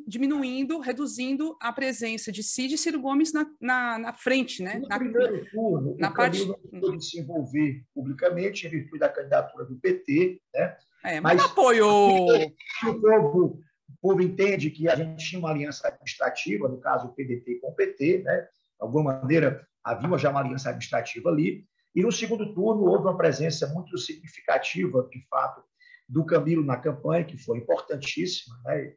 reduzindo a presença de Cid e Ciro Gomes na frente, né? No primeiro turno, o Camilo não pôde se envolver publicamente em virtude da candidatura do PT, né? Mas apoiou. O povo entende que a gente tinha uma aliança administrativa, no caso o PDT com o PT, né? De alguma maneira havia já uma aliança administrativa ali, e no segundo turno houve uma presença muito significativa, de fato, do Camilo na campanha, que foi importantíssima, né?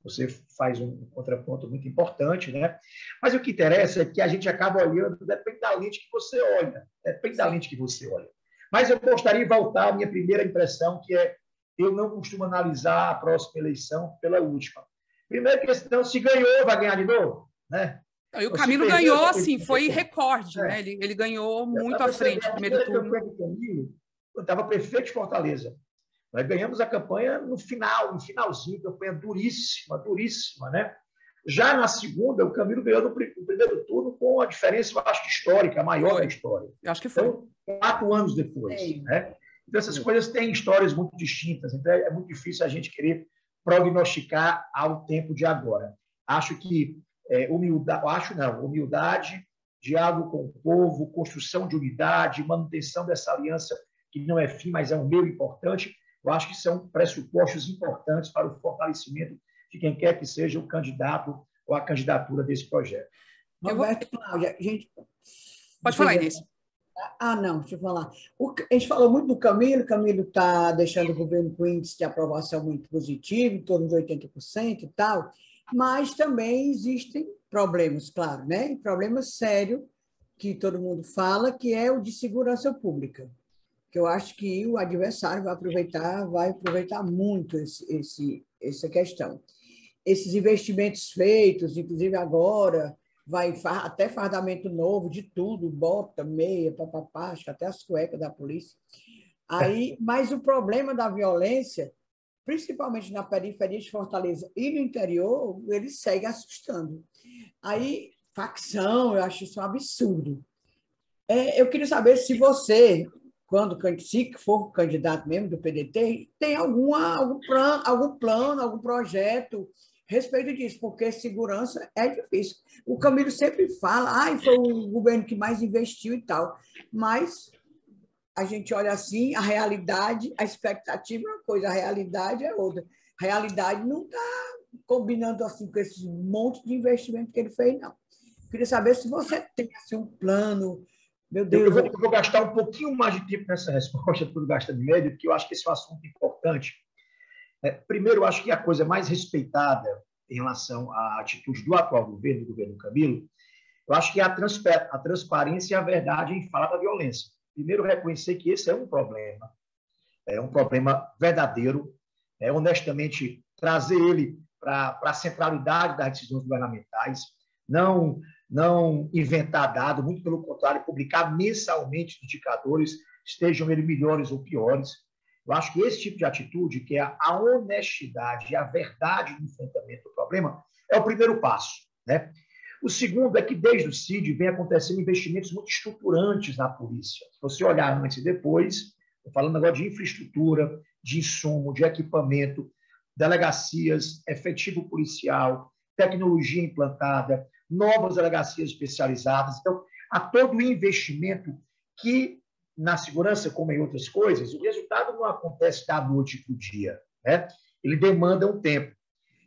Você faz um contraponto muito importante, né? Mas o que interessa é que a gente acaba olhando, depende da lente que você olha, Mas eu gostaria de voltar à minha primeira impressão, que é eu não costumo analisar a próxima eleição pela última. Primeira questão, se ganhou, vai ganhar de novo, né? E o Camilo ganhou, assim, foi recorde, né? Ele ganhou muito à frente no primeiro turno. Eu estava prefeito de Fortaleza. Nós ganhamos a campanha no finalzinho, campanha duríssima, né? Já na segunda, o Camilo ganhou no primeiro turno com a diferença, eu acho, histórica, a maior da história. Eu acho que foi. Então, 4 anos depois, né? Então, essas coisas têm histórias muito distintas, então é muito difícil a gente querer prognosticar ao tempo de agora. Acho que humildade, diálogo com o povo, construção de unidade, manutenção dessa aliança, que não é fim, mas é um meio importante, eu acho que são pressupostos importantes para o fortalecimento de quem quer que seja o candidato ou a candidatura desse projeto. Roberto, Cláudia, gente... Pode falar, Inês. Não, deixa eu falar. A gente falou muito do Camilo está deixando o governo com índice de aprovação muito positivo, em torno de 80% e tal, mas também existem problemas, claro, né? Problemas sérios que todo mundo fala, que é o de segurança pública, que eu acho que o adversário vai aproveitar muito essa questão. Esses investimentos feitos, inclusive agora, vai até fardamento novo de tudo, bota, meia, papapá, acho que até as cuecas da polícia. Mas o problema da violência, principalmente na periferia de Fortaleza e no interior, ele segue assustando. Facção, eu acho isso um absurdo. Eu queria saber se você, se for candidato mesmo do PDT, tem algum plano, algum projeto a respeito disso, porque segurança é difícil. O Camilo sempre fala, foi o governo que mais investiu e tal, mas a gente olha assim, a realidade, a expectativa é uma coisa, a realidade é outra. A realidade não está combinando assim com esse monte de investimento que ele fez, não. Queria saber se você tem assim, um plano. Meu Deus. Eu vou gastar um pouquinho mais de tempo nessa resposta, tudo gasta de médio, porque eu acho que esse é um assunto importante. Primeiro, eu acho que a coisa mais respeitada em relação à atitude do atual governo, do governo Camilo, eu acho que é a transparência e a verdade em falar da violência. Primeiro, reconhecer que esse é um problema verdadeiro, honestamente, trazer ele para a centralidade das decisões governamentais, não inventar dado, muito pelo contrário, publicar mensalmente indicadores, estejam eles melhores ou piores. Eu acho que esse tipo de atitude, que é a honestidade e a verdade no enfrentamento do problema, é o primeiro passo, né? O segundo é que, desde o CID, vem acontecendo investimentos muito estruturantes na polícia. Se você olhar antes e depois, estou falando agora de infraestrutura, de insumo, de equipamento, delegacias, efetivo policial, tecnologia implantada, novas delegacias especializadas. Então, há todo o investimento que, na segurança, como em outras coisas, o resultado não acontece da noite para o dia, né? Ele demanda um tempo.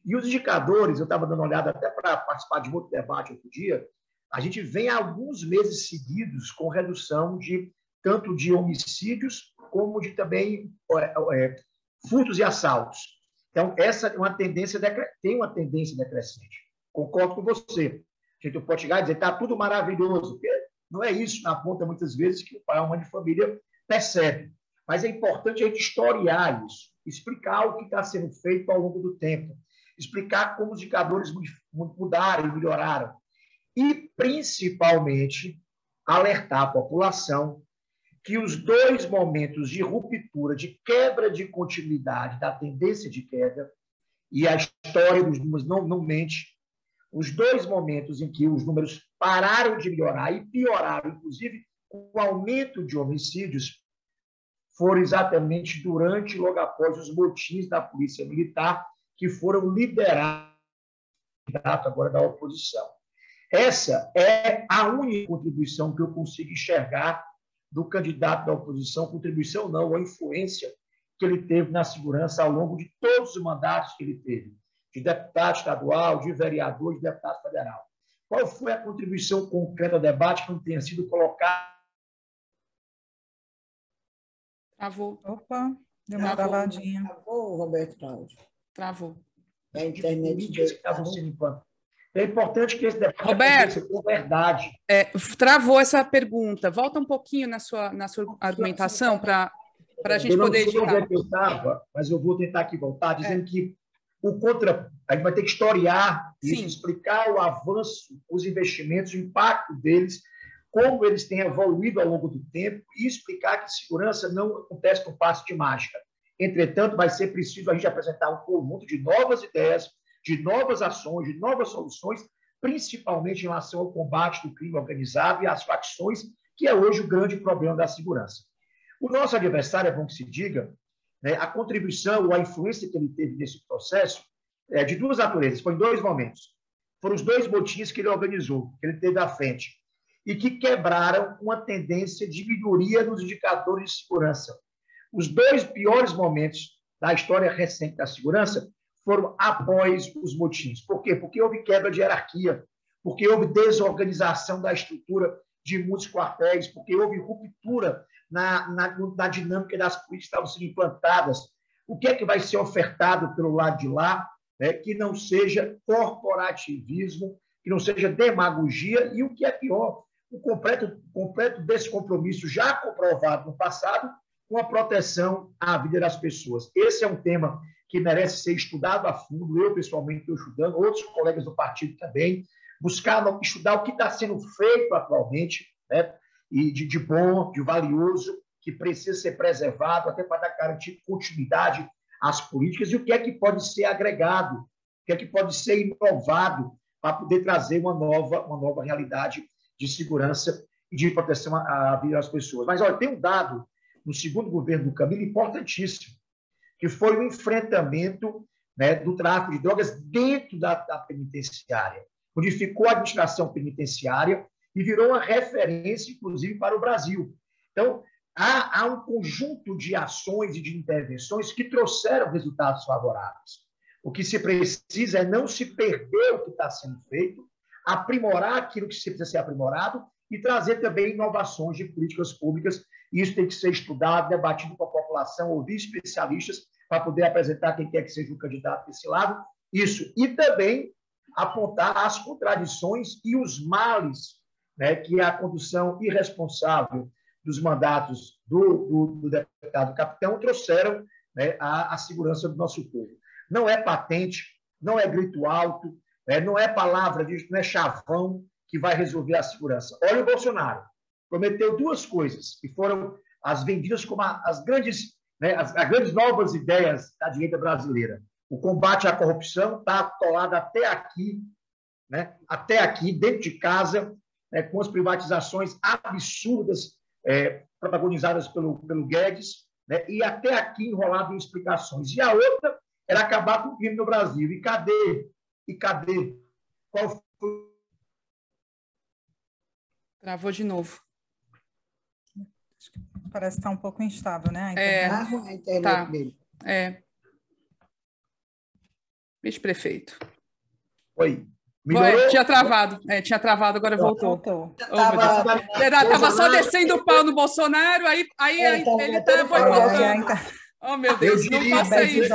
E os indicadores, eu estava dando uma olhada até para participar de outro debate outro dia, a gente vem há alguns meses seguidos com redução de tanto de homicídios como de também furtos e assaltos. Então, essa é uma tendência, tem uma tendência decrescente. Concordo com você. A gente pode chegar e dizer, está tudo maravilhoso. Porque não é isso na ponta, muitas vezes, que o pai ou a mãe de família percebe. Mas é importante a gente historiar isso, explicar o que está sendo feito ao longo do tempo, explicar como os indicadores mudaram e melhoraram. E, principalmente, alertar a população que os dois momentos de ruptura, de quebra de continuidade, da tendência de queda, e a história dos números não mente, os dois momentos em que os números pararam de melhorar e pioraram, inclusive com o aumento de homicídios, foram exatamente durante e logo após os motins da Polícia Militar, que foram liderados agora da oposição. Essa é a única contribuição que eu consigo enxergar do candidato da oposição, contribuição não, a influência que ele teve na segurança ao longo de todos os mandatos que ele teve, de deputado estadual, de vereador, de deputado federal. Qual foi a contribuição concreta ao debate que não tenha sido colocada? Travou. Opa, deu uma travadinha. Travou, Roberto Cláudio. Travou. É a internet Mídias que estavam sendo implantadas. É importante que esse debate Roberto, com verdade. Travou essa pergunta. Volta um pouquinho na sua argumentação para a gente poder editar. Eu estava, mas eu vou tentar aqui voltar, dizendo que a gente vai ter que historiar isso, explicar o avanço, os investimentos, o impacto deles, como eles têm evoluído ao longo do tempo e explicar que segurança não acontece por passo de mágica. Entretanto, vai ser preciso a gente apresentar um conjunto de novas ideias, de novas ações, de novas soluções, principalmente em relação ao combate do crime organizado e às facções, que é hoje o grande problema da segurança. O nosso adversário, é bom que se diga, né, a contribuição ou a influência que ele teve nesse processo é de duas naturezas, foi em dois momentos. Foram os dois motins que ele organizou, que ele teve à frente, e que quebraram uma tendência de melhoria nos indicadores de segurança. Os dois piores momentos da história recente da segurança foram após os motins. Por quê? Porque houve quebra de hierarquia, porque houve desorganização da estrutura de muitos quartéis, porque houve ruptura na dinâmica das políticas que estavam sendo implantadas. O que é que vai ser ofertado pelo lado de lá, né, que não seja corporativismo, que não seja demagogia, e o que é pior, o completo descompromisso já comprovado no passado com a proteção à vida das pessoas. Esse é um tema que merece ser estudado a fundo. Eu, pessoalmente, estou estudando, outros colegas do partido também, buscar estudar o que está sendo feito atualmente, né, e de bom, de valioso, que precisa ser preservado, até para garantir continuidade às políticas, e o que é que pode ser agregado, o que é que pode ser inovado para poder trazer uma nova realidade de segurança e de proteção à vida das pessoas. Mas, olha, tem um dado no segundo governo do Camilo importantíssimo, que foi o enfrentamento, né, do tráfico de drogas dentro da penitenciária, modificou a administração penitenciária e virou uma referência, inclusive, para o Brasil. Então, há um conjunto de ações e de intervenções que trouxeram resultados favoráveis. O que se precisa é não se perder o que está sendo feito, aprimorar aquilo que precisa ser aprimorado e trazer também inovações de políticas públicas. Isso tem que ser estudado, debatido com a população, ouvir especialistas para poder apresentar quem quer que seja o candidato desse lado. Isso. E também apontar as contradições e os males, né, que a condução irresponsável dos mandatos do deputado capitão trouxeram, né, à segurança do nosso povo. Não é patente, não é grito alto, né, não é palavra, não é chavão que vai resolver a segurança. Olha o Bolsonaro. Prometeu duas coisas, que foram as vendidas como as grandes, né, as grandes novas ideias da direita brasileira. O combate à corrupção está atolado até aqui, né, até aqui, dentro de casa, né, com as privatizações absurdas protagonizadas pelo Guedes, né, e até aqui enrolado em explicações. E a outra era acabar com o crime no Brasil. E cadê? Qual foi? Travou de novo. Parece estar um pouco instável, né? A internet dele. Vice-prefeito. Oi. Melhorou? Tinha travado, agora voltou. Tava só descendo o pau no Bolsonaro, aí ele está boicotando. Oh, meu Deus, não faça isso.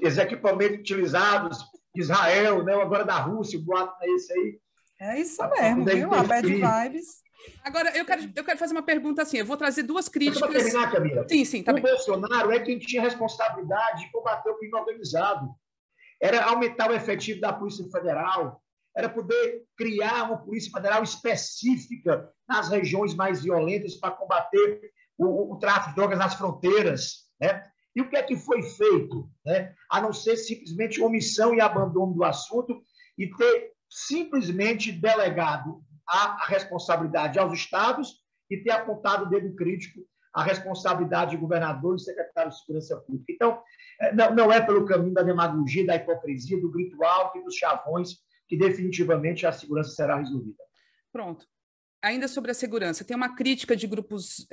Esses equipamentos utilizados de Israel, né? Agora da Rússia, o boato é esse aí. É isso mesmo, viu? A bad vibes. Agora, eu quero fazer uma pergunta assim, eu vou trazer duas críticas. Para terminar, Camila. Sim, tá bem. O Bolsonaro é quem tinha responsabilidade de combater o crime organizado. Era aumentar o efetivo da Polícia Federal, era poder criar uma Polícia Federal específica nas regiões mais violentas para combater o tráfico de drogas nas fronteiras, né? E o que é que foi feito, né? A não ser simplesmente omissão e abandono do assunto e ter simplesmente delegado a responsabilidade aos estados e ter apontado o dedo crítico à responsabilidade de governadores e secretários de segurança pública. Então, não é pelo caminho da demagogia, da hipocrisia, do grito alto e dos chavões que definitivamente a segurança será resolvida. Pronto. Ainda sobre a segurança, tem uma crítica de grupos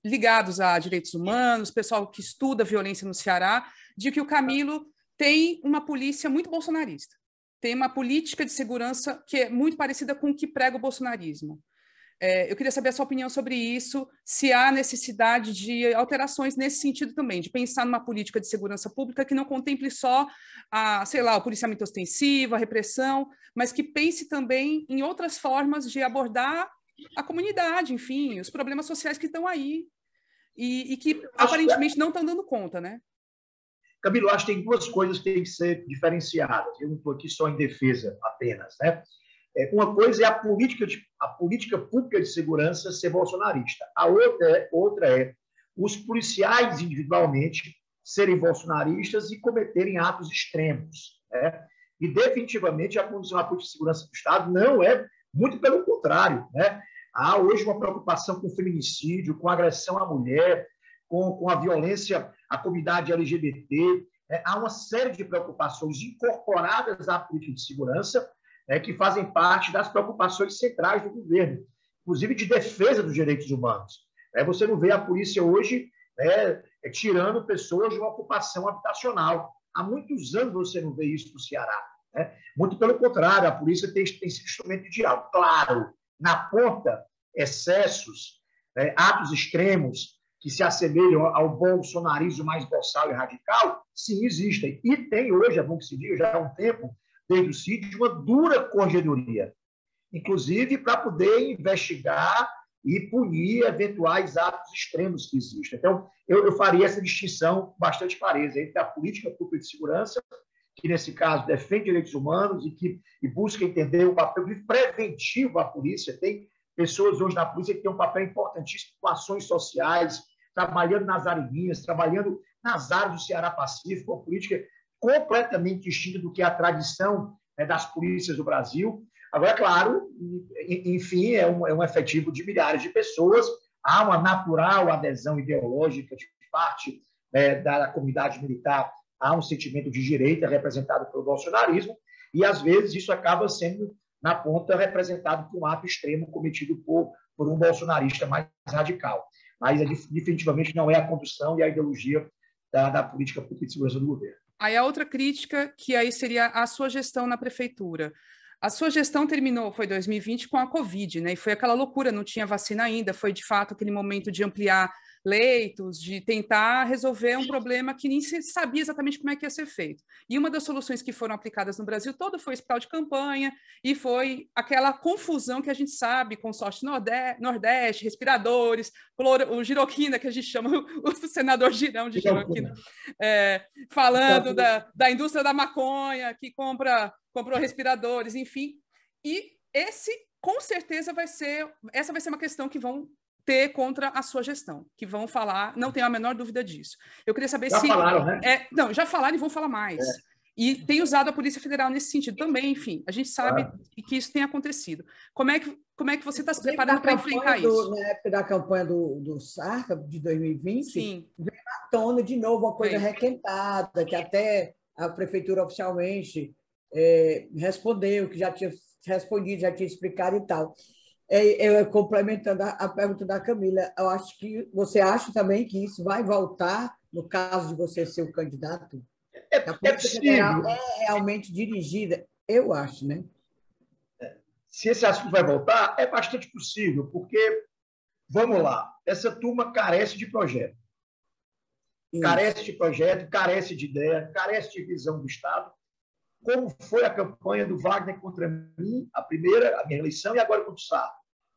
ligados a direitos humanos, pessoal que estuda violência no Ceará, de que o Camilo tem uma polícia muito bolsonarista. Tem uma política de segurança que é muito parecida com o que prega o bolsonarismo. Eu queria saber a sua opinião sobre isso, se há necessidade de alterações nesse sentido também, de pensar numa política de segurança pública que não contemple só o policiamento ostensivo, a repressão, mas que pense também em outras formas de abordar a comunidade, enfim, os problemas sociais que estão aí e que aparentemente não estão dando conta, né? Camilo, acho que tem duas coisas que têm que ser diferenciadas. Eu não estou aqui só em defesa apenas, né? Uma coisa é a política pública de segurança ser bolsonarista. A outra é os policiais individualmente serem bolsonaristas e cometerem atos extremos, né? E definitivamente a condição da política de segurança do Estado não é, muito pelo contrário, né? Há hoje uma preocupação com o feminicídio, com a agressão à mulher, com a violência à comunidade LGBT. Há uma série de preocupações incorporadas à política de segurança, que fazem parte das preocupações centrais do governo, inclusive de defesa dos direitos humanos. Você não vê a polícia hoje tirando pessoas de uma ocupação habitacional. Há muitos anos você não vê isso no Ceará. Muito pelo contrário, a polícia tem sido instrumento de diálogo. Claro, na ponta, excessos, atos extremos que se assemelham ao bolsonarismo mais boçal e radical, sim, existem. E tem hoje, é bom que se diga, já há um tempo, desde o CID, uma dura corregedoria, inclusive para poder investigar e punir eventuais atos extremos que existem. Então, eu faria essa distinção com bastante clareza entre a política pública de segurança, que, nesse caso, defende direitos humanos e busca entender o papel preventivo da polícia. Tem pessoas hoje na polícia que têm um papel importantíssimo com ações sociais, trabalhando nas areninhas, trabalhando nas áreas do Ceará Pacífico, uma política completamente distinta do que é a tradição das polícias do Brasil. Agora, claro, enfim, é um efetivo de milhares de pessoas, há uma natural adesão ideológica de parte da comunidade militar, há um sentimento de direita representado pelo bolsonarismo, e, às vezes, isso acaba sendo, na ponta, representado por um ato extremo cometido por um bolsonarista mais radical. Mas, definitivamente, não é a condução e a ideologia da política pública de segurança do governo. Aí a outra crítica, que aí seria a sua gestão na prefeitura. A sua gestão terminou, foi 2020, com a Covid, né? E foi aquela loucura, não tinha vacina ainda, foi de fato aquele momento de ampliar leitos, de tentar resolver um problema que nem se sabia exatamente como é que ia ser feito. E uma das soluções que foram aplicadas no Brasil todo foi o hospital de campanha e foi aquela confusão que a gente sabe, consórcio Nordeste, respiradores, o Giroquina, que a gente chama o senador Girão de Giroquina, falando da indústria da maconha, que comprou respiradores, enfim. E com certeza, essa vai ser uma questão que vão ter contra a sua gestão, que vão falar, não tenho a menor dúvida disso. Eu queria saber se... Já falaram, né? Não, já falaram e vão falar mais. E tem usado a Polícia Federal nesse sentido também, enfim, a gente sabe que isso tem acontecido. Como é que você está se preparando para enfrentar isso? Na época da campanha do Sarca, de 2020, sim, veio à tona de novo uma coisa requentada, que até a prefeitura oficialmente respondeu, que já tinha respondido, já tinha explicado e tal. Complementando a pergunta da Camila, eu acho que você acha também que isso vai voltar no caso de você ser o candidato? A Polícia Federal é realmente dirigida, eu acho, né? Se esse assunto vai voltar, é bastante possível, porque, vamos lá, essa turma carece de projeto. Isso. Carece de projeto, carece de ideia, carece de visão do Estado. Como foi a campanha do Wagner contra mim, a primeira, a minha eleição, e agora contra o Sá.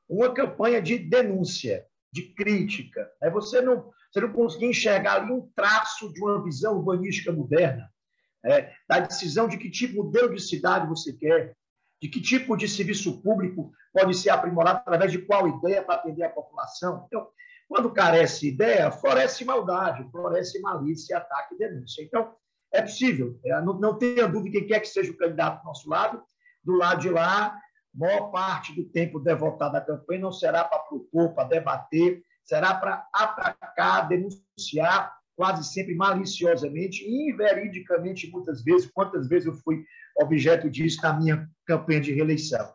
Uma campanha de denúncia, de crítica. Você não conseguia enxergar ali um traço de uma visão urbanística moderna, da decisão de que tipo de modelo de cidade você quer, de que tipo de serviço público pode ser aprimorado através de qual ideia para atender a população. Então, quando carece ideia, floresce maldade, floresce malícia, ataque e denúncia. Então, é possível. Não tenha dúvida quem quer que seja o candidato do nosso lado. Do lado de lá, maior parte do tempo devotado à campanha não será para propor, para debater, será para atacar, denunciar, quase sempre maliciosamente e inveridicamente, muitas vezes, quantas vezes eu fui objeto disso na minha campanha de reeleição.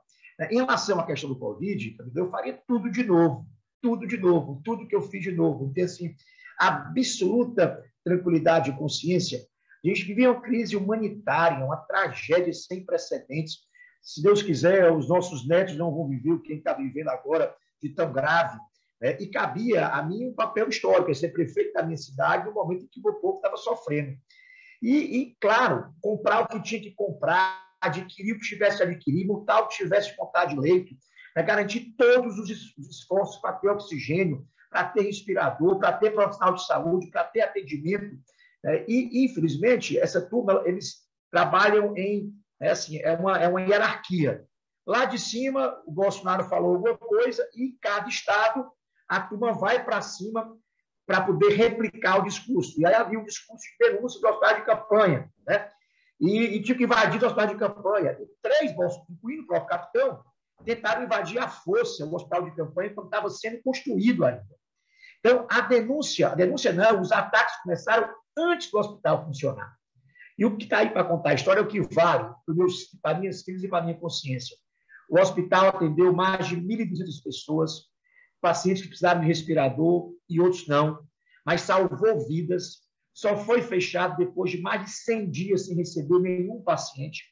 Em relação à questão do Covid, eu faria tudo de novo, tudo que eu fiz de novo. Então, assim, absoluta tranquilidade e consciência. A gente vivia uma crise humanitária, uma tragédia sem precedentes. Se Deus quiser, os nossos netos não vão viver o que a gente está vivendo agora de tão grave. E cabia a mim um papel histórico, ser prefeito da minha cidade no momento em que o povo estava sofrendo. E, claro, comprar o que tinha que comprar, adquirir o que tivesse a adquirir, multar o que tivesse vontade de leito, garantir todos os esforços para ter oxigênio, para ter respirador, para ter profissional de saúde, para ter atendimento. E, infelizmente, essa turma, eles trabalham é uma hierarquia. Lá de cima, o Bolsonaro falou alguma coisa e cada estado, a turma vai para cima para poder replicar o discurso. E aí havia um discurso de denúncia do hospital de campanha, né? E tinha que invadir o hospital de campanha. E 3 bolsonaro, incluindo o próprio capitão, tentaram invadir à força o hospital de campanha quando estava sendo construído ainda. Então, a denúncia não, os ataques começaram antes do hospital funcionar. E o que está aí para contar a história é o que vale para minhas filhas e para a minha consciência. O hospital atendeu mais de 1.200 pessoas, pacientes que precisaram de respirador e outros não, mas salvou vidas. Só foi fechado depois de mais de 100 dias sem receber nenhum paciente.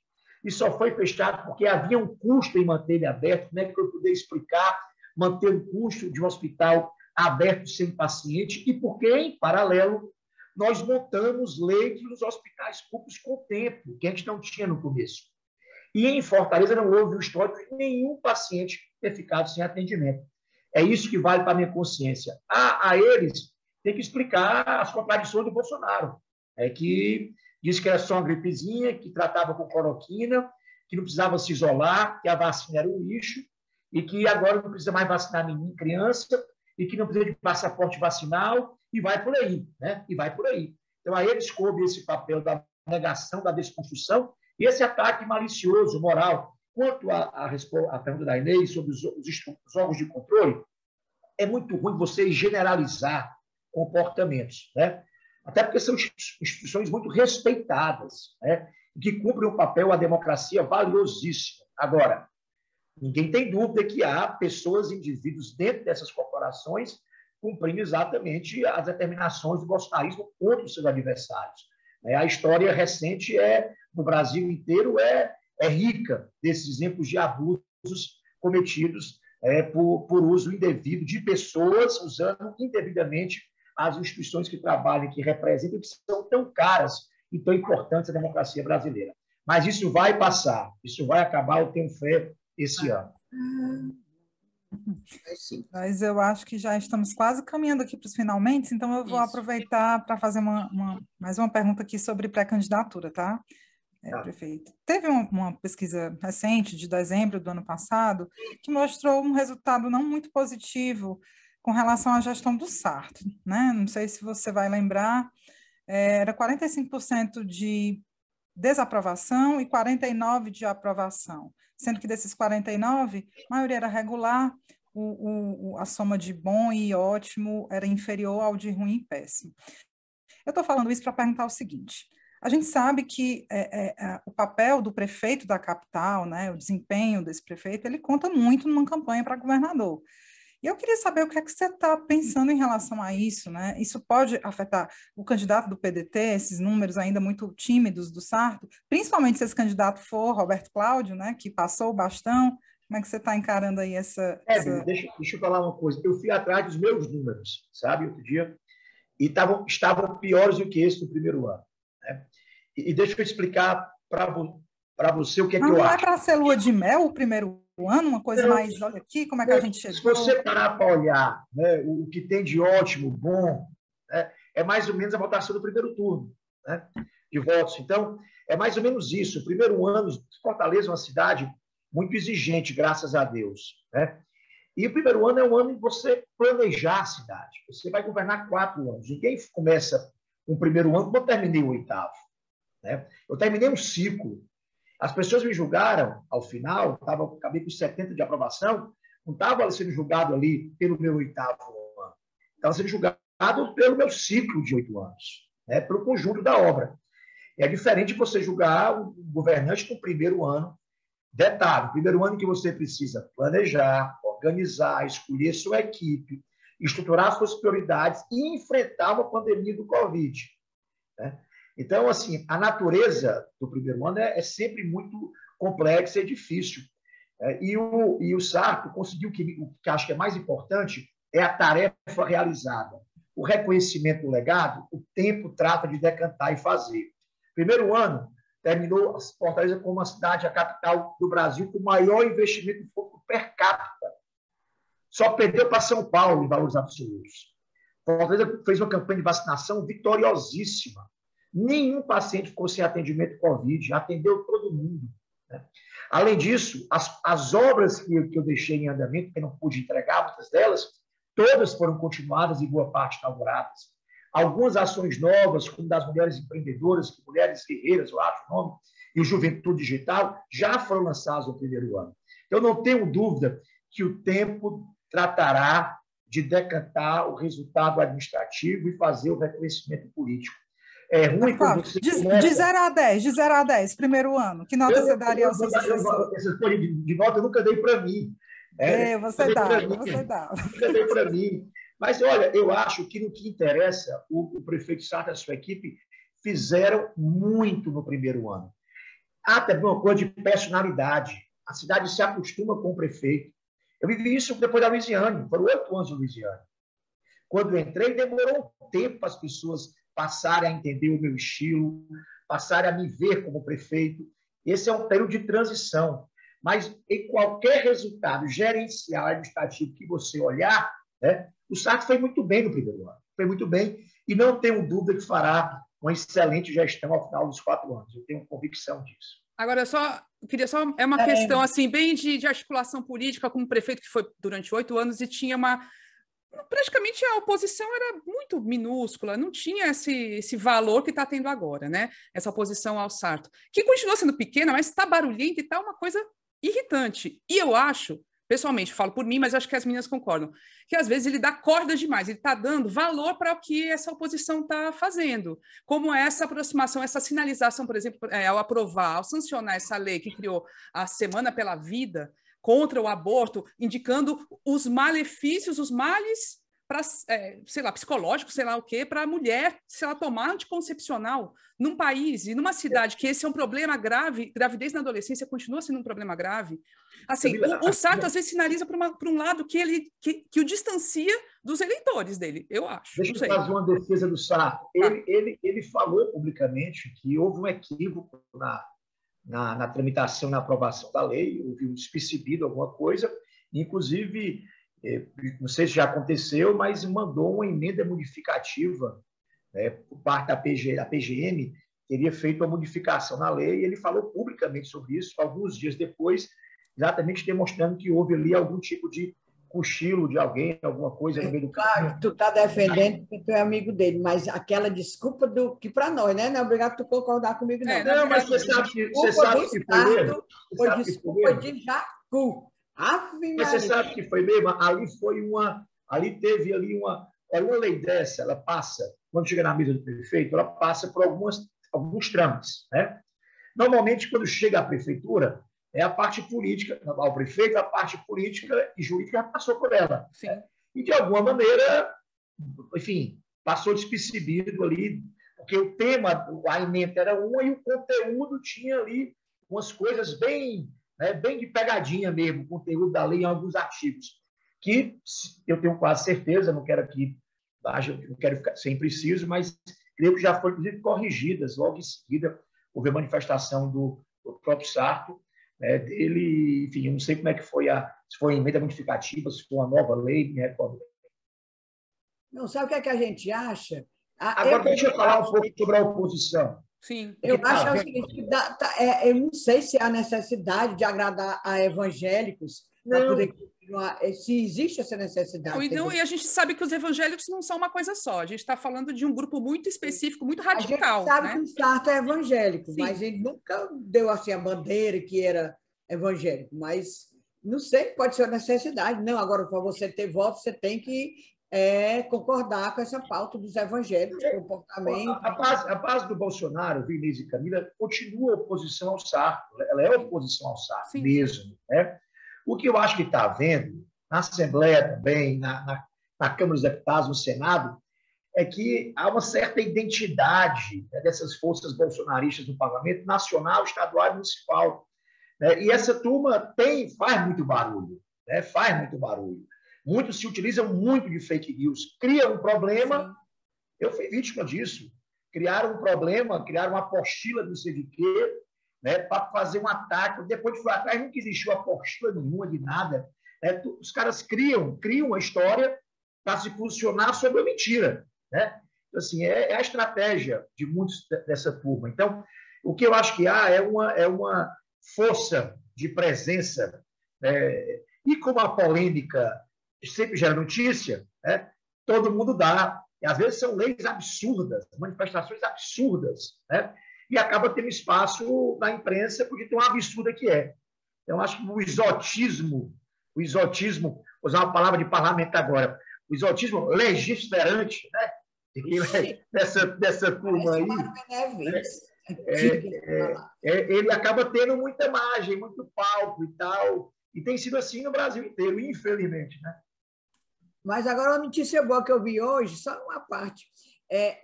E só foi fechado porque havia um custo em manter ele aberto. Como é que eu poderia explicar manter o custo de um hospital aberto sem paciente? E porque, em paralelo, nós montamos leitos nos hospitais públicos com o tempo, que a gente não tinha no começo. E em Fortaleza não houve o histórico de nenhum paciente ter ficado sem atendimento. É isso que vale para a minha consciência. A eles tem que explicar as contradições do Bolsonaro, que disse que era só uma gripezinha, que tratava com cloroquina, que não precisava se isolar, que a vacina era um lixo, e que agora não precisa mais vacinar menino, criança, e que não precisa de passaporte vacinal, e vai por aí, né? E vai por aí. Então, a eles coube esse papel da negação, da desconstrução, e esse ataque malicioso, moral. Quanto à pergunta da Inês sobre os órgãos de controle, é muito ruim você generalizar comportamentos, né? Até porque são instituições muito respeitadas, né? Que cumprem um papel, a democracia, valiosíssimo. Agora, ninguém tem dúvida que há pessoas, indivíduos dentro dessas corporações cumprindo exatamente as determinações do bolsonarismo contra os seus adversários. A história recente no Brasil inteiro é rica desses exemplos de abusos cometidos por uso indevido de pessoas usando indevidamente as instituições que trabalham, que representam, que são tão caras e tão importantes à democracia brasileira. Mas isso vai passar, isso vai acabar, eu tenho fé, esse ano. Mas eu acho que já estamos quase caminhando aqui para os finalmente, então eu vou aproveitar para fazer mais uma pergunta aqui sobre pré-candidatura, tá? Prefeito. Teve uma pesquisa recente, de dezembro do ano passado, que mostrou um resultado não muito positivo com relação à gestão do Sarto, né? Não sei se você vai lembrar, era 45% de desaprovação e 49% de aprovação, sendo que desses 49%, a maioria era regular, a soma de bom e ótimo era inferior ao de ruim e péssimo. Eu estou falando isso para perguntar o seguinte: a gente sabe que o papel do prefeito da capital, né, o desempenho desse prefeito, ele conta muito numa campanha para governador. E eu queria saber o que é que você está pensando em relação a isso, né? Isso pode afetar o candidato do PDT, esses números ainda muito tímidos do Sarto, principalmente se esse candidato for Roberto Cláudio, né, que passou o bastão. Como é que você está encarando aí essa... Deixa eu falar uma coisa. Eu fui atrás dos meus números, sabe, outro dia, e estavam piores do que esse do primeiro ano, né? E deixa eu explicar para você o que é que eu acho. Não é para ser lua de mel o primeiro ano, uma coisa mais, olha aqui, como é que a gente chegou. Se você parar para olhar, né, o que tem de ótimo, bom, né, é mais ou menos a votação do primeiro turno, né, de votos. Então, é mais ou menos isso. O primeiro ano, Fortaleza é uma cidade muito exigente, graças a Deus, né? E o primeiro ano é um ano em você planejar a cidade. Você vai governar 4 anos. Ninguém começa o primeiro ano como eu terminei o 8º, né? Eu terminei um ciclo. As pessoas me julgaram, ao final, acabei com 70 de aprovação, não estava sendo julgado ali pelo meu 8º ano. Estava sendo julgado pelo meu ciclo de 8 anos, né? Pelo conjunto da obra. É diferente de você julgar o governante com o primeiro ano. Detalhe, o primeiro ano que você precisa planejar, organizar, escolher sua equipe, estruturar suas prioridades e enfrentar uma pandemia do Covid, né? Então, assim, a natureza do primeiro ano é sempre muito complexa e difícil. E o Sarto conseguiu o que acho que é mais importante é a tarefa realizada. O reconhecimento do legado, o tempo trata de decantar e fazer. Primeiro ano, terminou Fortaleza como a cidade, a capital do Brasil, com o maior investimento per capita. Só perdeu para São Paulo em valores absolutos. Fortaleza fez uma campanha de vacinação vitoriosíssima. Nenhum paciente ficou sem atendimento Covid, atendeu todo mundo, né? Além disso, as obras que eu deixei em andamento, que eu não pude entregar, muitas delas, todas foram continuadas e boa parte inauguradas. Algumas ações novas, como das mulheres empreendedoras, mulheres guerreiras, eu acho o nome, e o Juventude Digital, já foram lançadas no primeiro ano. Eu não tenho dúvida que o tempo tratará de decantar o resultado administrativo e fazer o reconhecimento político. É ruim quando você começa... De 0 a 10, primeiro ano. Que nota você daria ao seu sucessor? Essas coisas de nota eu nunca dei para mim. Você dá. Nunca dei para mim. Mas, olha, eu acho que no que interessa, o prefeito Sarto e a sua equipe fizeram muito no primeiro ano. Há também uma coisa de personalidade. A cidade se acostuma com o prefeito. Eu vivi isso depois da Luiziane. Foram 8 anos de Luiziane. Quando eu entrei, demorou um tempo para as pessoas passarem a entender o meu estilo, passarem a me ver como prefeito. Esse é um período de transição. Mas em qualquer resultado gerencial, administrativo que você olhar, né, o Sarto foi muito bem no primeiro ano. Foi muito bem. E não tenho dúvida que fará uma excelente gestão ao final dos 4 anos. Eu tenho convicção disso. Agora, é uma questão assim, bem de articulação política com o prefeito que foi durante 8 anos e tinha praticamente a oposição era muito minúscula, não tinha esse valor que está tendo agora, né? Essa oposição ao Sarto, que continua sendo pequena, mas está barulhenta e está uma coisa irritante. E eu acho, pessoalmente, falo por mim, mas acho que as meninas concordam, que às vezes ele dá corda demais, ele está dando valor para o que essa oposição está fazendo, como essa aproximação, essa sinalização, por exemplo, ao aprovar, ao sancionar essa lei que criou a Semana pela Vida, contra o aborto, indicando os malefícios, os males para, sei lá, psicológico, sei lá o quê, para a mulher, se ela tomar anticoncepcional num país e numa cidade que esse é um problema grave, gravidez na adolescência continua sendo um problema grave. Assim, o Sarto às vezes sinaliza para um lado que o distancia dos eleitores dele, eu acho. Deixa eu fazer uma defesa do Sarto. Ele falou publicamente que houve um equívoco na tramitação, na aprovação da lei, houve um despercebido, alguma coisa, inclusive, não sei se já aconteceu, mas mandou uma emenda modificativa, né, por parte da PGM, teria feito uma modificação na lei, e ele falou publicamente sobre isso, alguns dias depois, exatamente demonstrando que houve ali algum tipo de cochilo de alguém, alguma coisa no meio do caminho. Claro, tu está defendendo porque tu é amigo dele, mas aquela desculpa que para nós, né? Não é obrigado tu concordar comigo, não. Não, mas você sabe que foi desculpa de Jacu. Mas você sabe que foi mesmo? Era uma lei dessa, ela passa, quando chega na mesa do prefeito, ela passa por alguns trâmites, né? Normalmente, quando chega à prefeitura, é a parte política, ao prefeito, a parte política e jurídica passou por ela. Sim. E, de alguma maneira, enfim, passou despercebido ali, porque o tema, a ementa era uma e o conteúdo tinha ali umas coisas bem, né, bem de pegadinha mesmo, o conteúdo da lei em alguns artigos, que eu tenho quase certeza, não quero aqui, não quero ficar sem preciso, mas creio que já foram, inclusive, corrigidas. Logo em seguida, houve a manifestação do próprio Sarto, né, dele, enfim, eu não sei como é que foi, se foi emenda modificativa, se foi uma nova lei, me recordo. Não, sabe o que é que a gente acha? Agora, deixa eu falar um pouco sobre a oposição. Sim. Eu acho o seguinte, eu não sei se há necessidade de agradar a evangélicos para poder continuar, se existe essa necessidade. Não, e a gente sabe que os evangélicos não são uma coisa só. A gente está falando de um grupo muito específico, muito radical. A gente sabe, né? que o Sarto é evangélico, Sim. mas ele nunca deu assim a bandeira que era evangélico. Mas não sei, pode ser uma necessidade. Não, agora, para você ter voto, você tem que concordar com essa pauta dos evangélicos, comportamento. A base do Bolsonaro, Vinícius e Camila, continua a oposição ao Sarto. Ela é oposição ao Sarto. Sim. Mesmo. Né? O que eu acho que está havendo, na Assembleia também, na Câmara dos Deputados, no Senado, é que há uma certa identidade, né, dessas forças bolsonaristas no Parlamento nacional, estadual e municipal. Né? E essa turma faz muito barulho. Né? Faz muito barulho. Muitos se utilizam muito de fake news, criam um problema. Sim. Eu fui vítima disso. Criaram um problema, criaram uma apostila de não sei de quê, né, para fazer um ataque. Depois de foi atrás, nunca existiu apostila nenhuma de nada. Né? Os caras criam uma história para se posicionar sobre a mentira. Né? Então, assim, é a estratégia de muitos dessa turma. Então, o que eu acho que há é uma força de presença. E como a polêmica sempre gera notícia, né? Todo mundo dá. E, às vezes, são leis absurdas, manifestações absurdas, né? E acaba tendo espaço na imprensa porque tem uma absurda que é. Então, acho que o exotismo, vou usar uma palavra de parlamento agora, o exotismo legiferante, né? Dessa turma aí, né? Ele acaba tendo muita margem, muito palco e tal, e tem sido assim no Brasil inteiro, infelizmente, né? Mas agora uma notícia boa que eu vi hoje, só uma parte.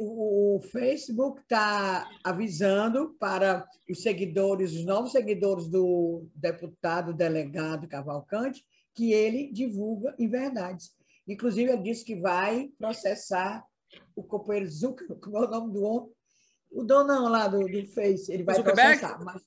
O Facebook está avisando para os seguidores, os novos seguidores do deputado delegado Cavalcante, que ele divulga inverdades. Inclusive, ele disse que vai processar o companheiro Zuckerberg, como é o nome do homem? O dono lá do Face, ele vai processar. Mas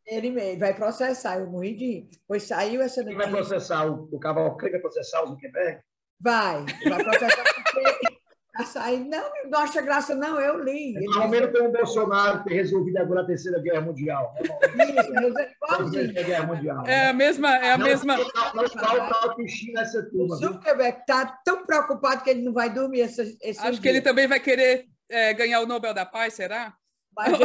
ele vai processar, eu morri de rir. Pois saiu essa notícia. Quem vai processar? O Cavalcante vai processar o Zuckerberg? Vai processar porque a sair. Não acha graça, não, eu li. Ao menos tem o Bolsonaro ter resolvido agora a Terceira Guerra Mundial. É a mesma. Não falta autoestima nessa turma. O Zuckerberg está tão preocupado que ele não vai dormir esse Acho que ele também vai querer ganhar o Nobel da Paz, será? Mas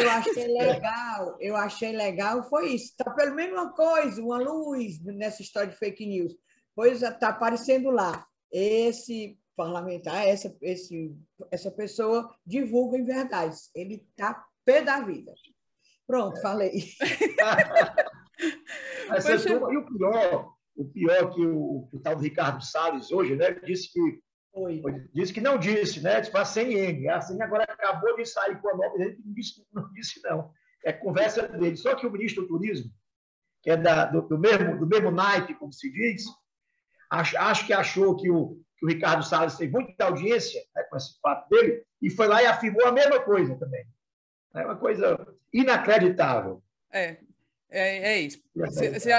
eu achei legal, foi isso. Está pelo menos uma coisa, uma luz nessa história de fake news. Pois está aparecendo lá. Esse parlamentar, essa pessoa divulga em verdades. Ele está pé da vida. Pronto, falei. E o pior que o tal do Ricardo Salles hoje, né, disse que não disse, né? Tipo, a CNN. A CNN agora acabou de sair com a nota, ele não disse, não. É conversa dele. Só que o ministro do Turismo, que é do mesmo naipe, como se diz, acho que achou que o Ricardo Salles teve muita audiência, né, com esse fato dele, e foi lá e afirmou a mesma coisa também. É uma coisa inacreditável. É isso.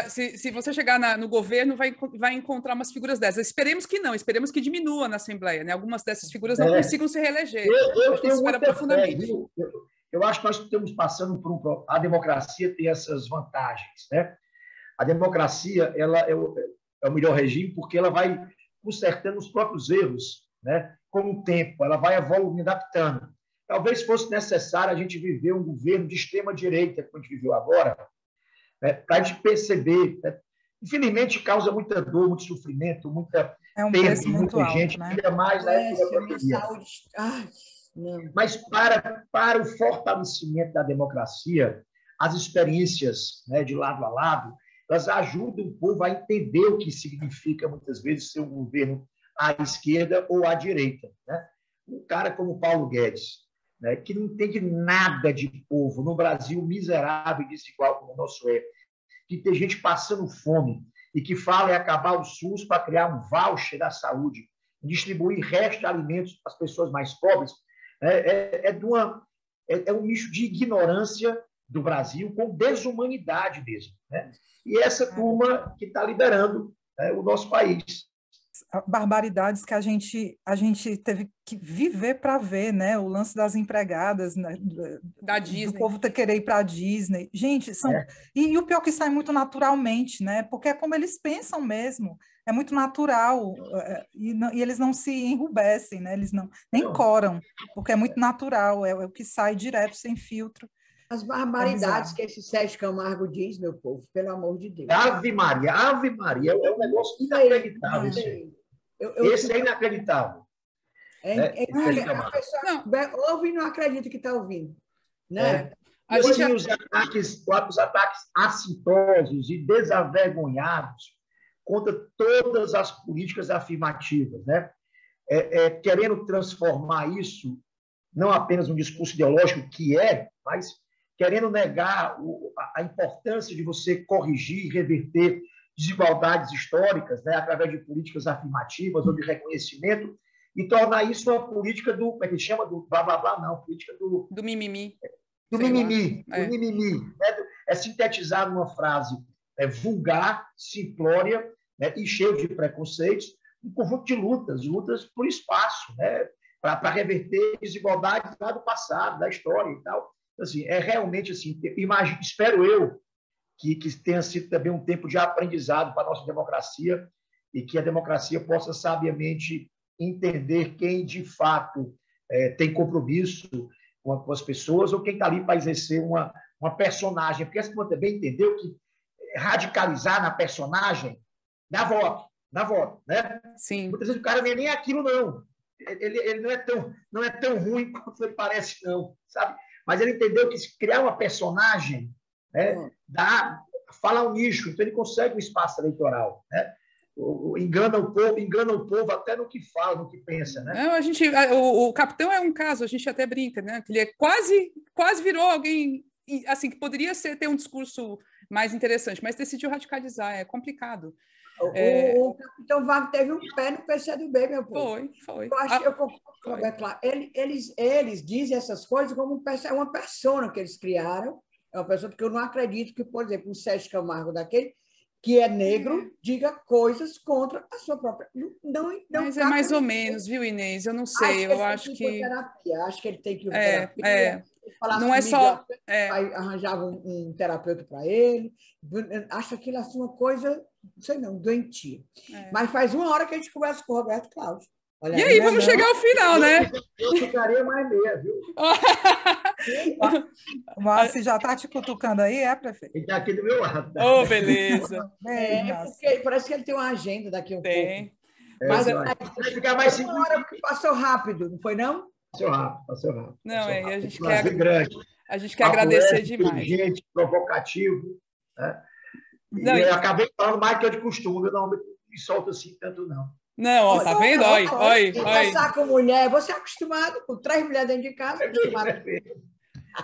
Se você chegar no governo, vai encontrar umas figuras dessas. Esperemos que não, esperemos que diminua na Assembleia, né? Algumas dessas figuras não consigam se reeleger. Eu tenho muita profundamente. Fé, eu acho que nós estamos passando por a democracia tem essas vantagens, né? A democracia ela é o melhor regime porque ela vai consertando os próprios erros, né? Com o tempo, ela vai evoluindo, adaptando. Talvez fosse necessário a gente viver um governo de extrema-direita, como a gente viveu agora, né? Para a gente perceber. Né? Infelizmente, causa muita dor, muito sofrimento, muita perda de muita gente, né? ainda mais na época da pandemia. Mas para o fortalecimento da democracia, as experiências, né, de lado a lado, elas ajudam o povo a entender o que significa, muitas vezes, ser um governo à esquerda ou à direita. Né? Um cara como Paulo Guedes, né, que não entende nada de povo, no Brasil miserável e desigual como o nosso é, que tem gente passando fome e que fala em acabar o SUS para criar um voucher da saúde, distribuir resto de alimentos para as pessoas mais pobres, é um nicho de ignorância do Brasil com desumanidade mesmo. Né? E essa turma que está liderando, né, o nosso país. Barbaridades que a gente teve que viver para ver, né? O lance das empregadas, né? Da Disney. Do povo querer ir para a Disney. Gente, e o pior que sai muito naturalmente, né? Porque é como eles pensam mesmo. É muito natural. E eles não se enrubescem, né? Eles nem coram, porque é muito natural. É o que sai direto, sem filtro. As barbaridades que esse Sérgio Camargo diz, meu povo, pelo amor de Deus. Ave Maria, é um negócio inacreditável. Esse é inacreditável. A pessoa ouve e não acredita que está ouvindo. Né? Os ataques assintosos e desavergonhados contra todas as políticas afirmativas, né? Querendo transformar isso, não apenas um discurso ideológico, mas querendo negar a importância de você corrigir e reverter desigualdades históricas, né, através de políticas afirmativas ou de reconhecimento, e tornar isso uma política do, como é que chama? Do blá, blá, blá, não, política do mimimi. Do mimimi. Do mimimi. Né? É sintetizar numa frase vulgar, simplória, né, e cheio de preconceitos, um conjunto de lutas por espaço, né, para reverter desigualdades lá do passado, da história e tal. Assim, realmente assim, espero eu que tenha sido também um tempo de aprendizado para a nossa democracia e que a democracia possa sabiamente entender quem de fato tem compromisso com as pessoas ou quem está ali para exercer uma personagem, porque essa turma também entendeu que radicalizar na personagem dá voto, né? Sim. Muitas vezes o cara não é nem aquilo, não. Ele não é tão ruim quanto ele parece, não, sabe? Mas ele entendeu que se criar uma personagem, né, fala ao nicho, então ele consegue um espaço eleitoral, né? Engana o povo até no que fala, no que pensa, né? Não, o Capitão é um caso, a gente até brinca, né? Que ele quase virou alguém assim que poderia ter um discurso mais interessante, mas decidiu radicalizar, é complicado. O Capitão Wagner teve um pé no PCdoB, meu povo. Foi. Eu concordo com o Roberto lá. Eles dizem essas coisas como uma persona que eles criaram, é uma pessoa que eu não acredito que, por exemplo, o Sérgio Camargo daquele, que é negro, diga coisas contra a sua própria... Mas é mais ou menos, viu, Inês? Eu não sei, eu acho que... Acho que ele tem que ir para terapia. Não é só... Arranjava um terapeuta para ele. Acho aquilo assim uma coisa, não sei não, doentia. Mas faz uma hora que a gente conversa com o Roberto Cláudio. Olha e aí, vamos chegar ao final, né? Eu ficaria mais meia, viu? O Márcio já está te cutucando aí, prefeito? Ele está aqui do meu lado. Oh, beleza. Porque parece que ele tem uma agenda daqui um pouco. Mas vai ficar mais uma hora que passou rápido, não foi não? Passou rápido. Não, a gente quer Papo agradecer demais. Inteligente, provocativo. Né? Eu acabei falando mais que eu de costume, eu não me solto assim tanto, não. Não, ó, tá vendo? Olha. Conversar com mulher, você é acostumado com 3 mulheres dentro de casa, acostumado.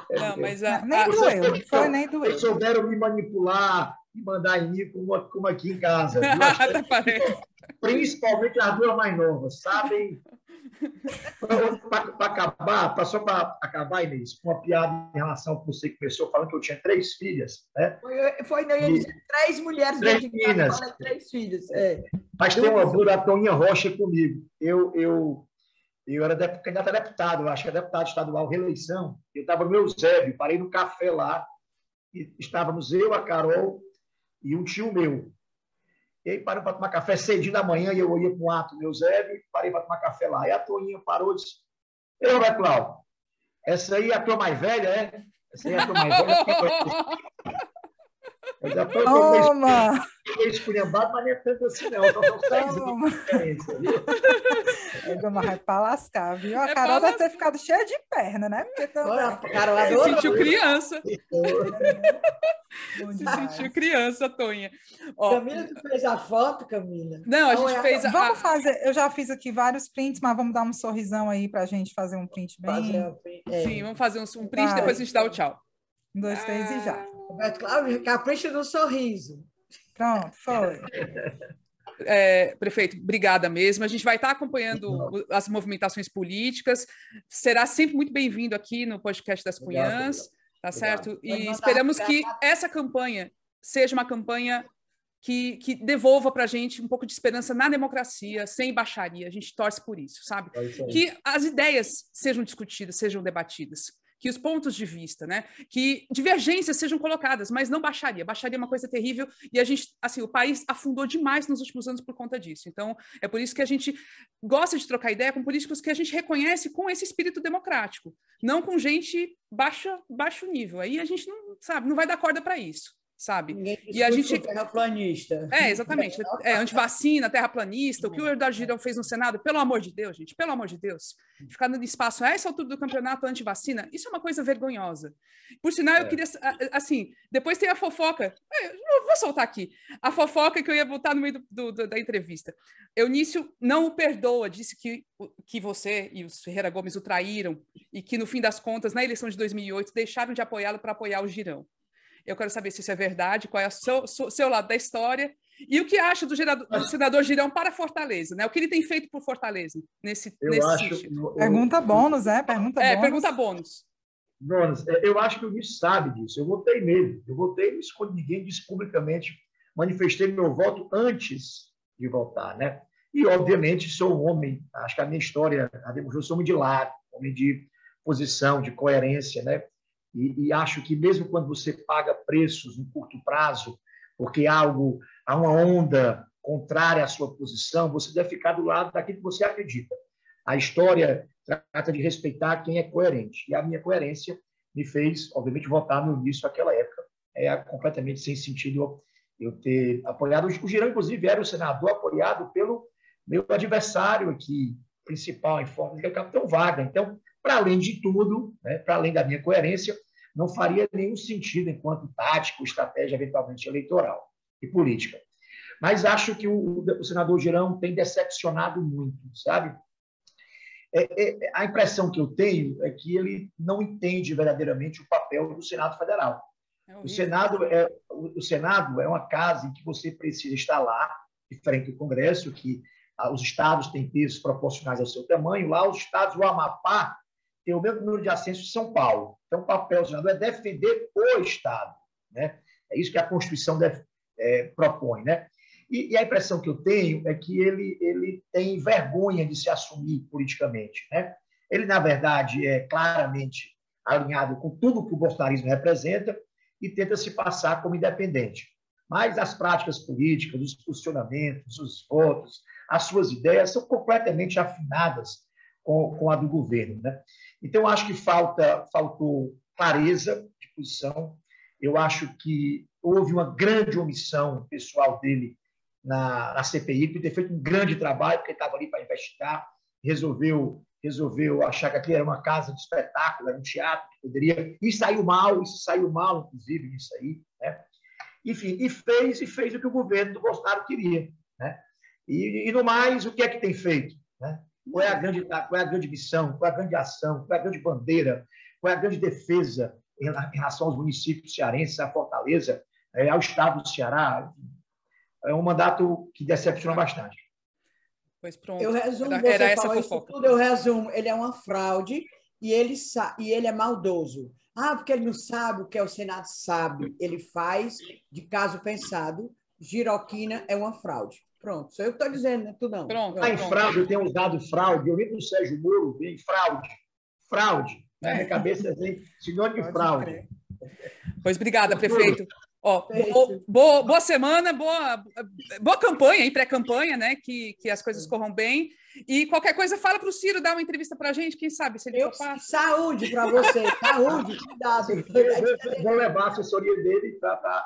Não, mas nem doeu, não foi nem doeu. Eles souberam me manipular, me mandar em mim como aqui em casa. Principalmente as duas mais novas, sabem? Só para acabar, Inês, com uma piada em relação que você começou falando que eu tinha 3 filhas. Né? Foi 3 mulheres dentro de casa, eu falei 3 filhas. Mas tem uma dura, a Toninha Rocha comigo. Eu era candidato a deputado, eu acho que é deputado estadual, reeleição. Eu estava no Eusébio, parei no café lá, e estávamos eu, a Carol e um tio meu. E aí parou para tomar café cedinho da manhã, e eu ia para um ato no Eusébio, parei para tomar café lá. E a Toninha parou e disse: "Ei, Roberto Cláudio, essa aí é a tua mais velha, é? Essa aí é a tua mais velha?" Mas a Tonha Toma! é esculhambado, mas não é tanto assim, não. Então, são 6 diferença, viu? É para lascar, viu? A É Carol pra deve ter ficado cheia de perna, né? Porque Olha, a Carol Se adorou. sentiu criança. Bom Se demais. sentiu criança, Tonha. Ó, Camila, tu fez a foto, Camila? não, a Qual gente é fez Vamos fazer, eu já fiz aqui vários prints, mas vamos dar um sorrisão aí para a gente fazer um print fazer bem. Sim, vamos fazer um print, Vai. depois a gente dá o tchau. 1, 2, 3 e já. Roberto Cláudio, capricha no sorriso. Pronto, foi. Prefeito, obrigada mesmo. A gente vai estar acompanhando as movimentações políticas. Será sempre muito bem-vindo aqui no podcast das Cunhãs, tá certo? E esperamos que essa campanha seja uma campanha que devolva para a gente um pouco de esperança na democracia, sem baixaria. A gente torce por isso, sabe? Que as ideias sejam discutidas, sejam debatidas. Que os pontos de vista, né? Que divergências sejam colocadas, mas não baixaria. Baixaria é uma coisa terrível e a gente, assim, o país afundou demais nos últimos anos por conta disso. Então, é por isso que a gente gosta de trocar ideia com políticos que a gente reconhece com esse espírito democrático, não com gente baixo nível. Aí a gente não, sabe, não vai dar corda para isso. Sabe? E a gente terraplanista. Exatamente. Antivacina, terraplanista, o que o Eduardo Girão fez no Senado, pelo amor de Deus, gente, pelo amor de Deus. Ficar dando espaço a essa altura do campeonato antivacina, isso é uma coisa vergonhosa. Por sinal, eu queria, assim, depois tem a fofoca, eu vou soltar aqui, a fofoca que eu ia botar no meio da entrevista. Eunício não o perdoa, disse que você e os Ferreira Gomes o traíram e que, no fim das contas, na eleição de 2008, deixaram de apoiá-lo para apoiar o Girão. Eu quero saber se isso é verdade, qual é o seu lado da história e o que acha do senador Girão para Fortaleza, né? O que ele tem feito por Fortaleza nesse sentido. Pergunta bônus, Pergunta bônus. Pergunta bônus. Eu acho que o Ulisses sabe disso. Eu votei nele. Eu votei, não escondi ninguém, disse publicamente, manifestei meu voto antes de votar, né? E, obviamente, sou um homem, acho que a minha história, eu sou homem de lado, homem de posição, de coerência, né? E acho que mesmo quando você paga preços no curto prazo, porque há uma onda contrária à sua posição, você deve ficar do lado daquilo que você acredita. A história trata de respeitar quem é coerente. E a minha coerência me fez, obviamente, votar no início daquela época. É completamente sem sentido eu ter apoiado. O Girão, inclusive, era o senador apoiado pelo meu adversário aqui, principal em forma, que é o capitão Wagner. Então, para além de tudo, né, para além da minha coerência, não faria nenhum sentido enquanto tática, estratégia eventualmente eleitoral e política. Mas acho que o senador Girão tem decepcionado muito, sabe? A impressão que eu tenho é que ele não entende verdadeiramente o papel do Senado Federal. O Senado é uma casa em que você precisa estar lá, diferente do Congresso, que os estados têm pesos proporcionais ao seu tamanho. Lá, os estados, o Amapá, tem o mesmo número de assentos de São Paulo. Então, o papel do senador é defender o Estado, né? É isso que a Constituição propõe, né? E a impressão que eu tenho é que ele tem vergonha de se assumir politicamente, né? Ele, na verdade, é claramente alinhado com tudo que o bolsonarismo representa e tenta se passar como independente. Mas as práticas políticas, os posicionamentos, os votos, as suas ideias são completamente afinadas com a do governo, né? Então, acho que faltou clareza de posição. Eu acho que houve uma grande omissão pessoal dele na CPI, por ter feito um grande trabalho, porque estava ali para investigar, resolveu achar que aquilo era uma casa de espetáculo, era um teatro que poderia... E saiu mal, inclusive, nisso aí, né? Enfim, e fez o que o governo do Bolsonaro queria, né? E no mais, o que é que tem feito, né? Qual é a grande missão, qual é a grande ação, qual é a grande bandeira, qual é a grande defesa em relação aos municípios cearenses, à Fortaleza, ao estado do Ceará? É um mandato que decepciona bastante. Pois pronto. Eu resumo, era essa fofoca. Tudo, eu resumo, ele é uma fraude e ele é maldoso. Porque ele não sabe o que o Senado sabe. Ele faz de caso pensado. Giroquina é uma fraude. Pronto, sou eu que estou dizendo, né? Tu não. Pronto. Em fraude, eu tenho usado fraude. Eu vi para o Sérgio Moro, vem fraude. Fraude. Na minha cabeça é sinônimo de fraude. Pois obrigada, prefeito. Boa semana, boa campanha, hein, pré-campanha, né? Que as coisas corram bem. E qualquer coisa, fala para o Ciro dar uma entrevista para a gente, quem sabe se ele topar. Saúde para você, saúde, cuidado. Vou levar a assessoria dele para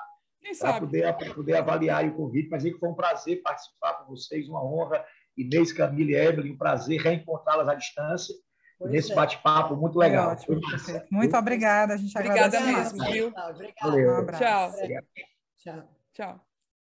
sabe? Para poder avaliar o convite, mas que foi um prazer participar com vocês, uma honra. Inês, Camila e Evelyn, um prazer reencontrá-las à distância. Nesse bate-papo muito legal. Ótimo, perfeito. Muito obrigada, a gente Obrigada agradece mesmo, viu? Obrigada. Valeu. Um abraço. Tchau. Tchau. Tchau.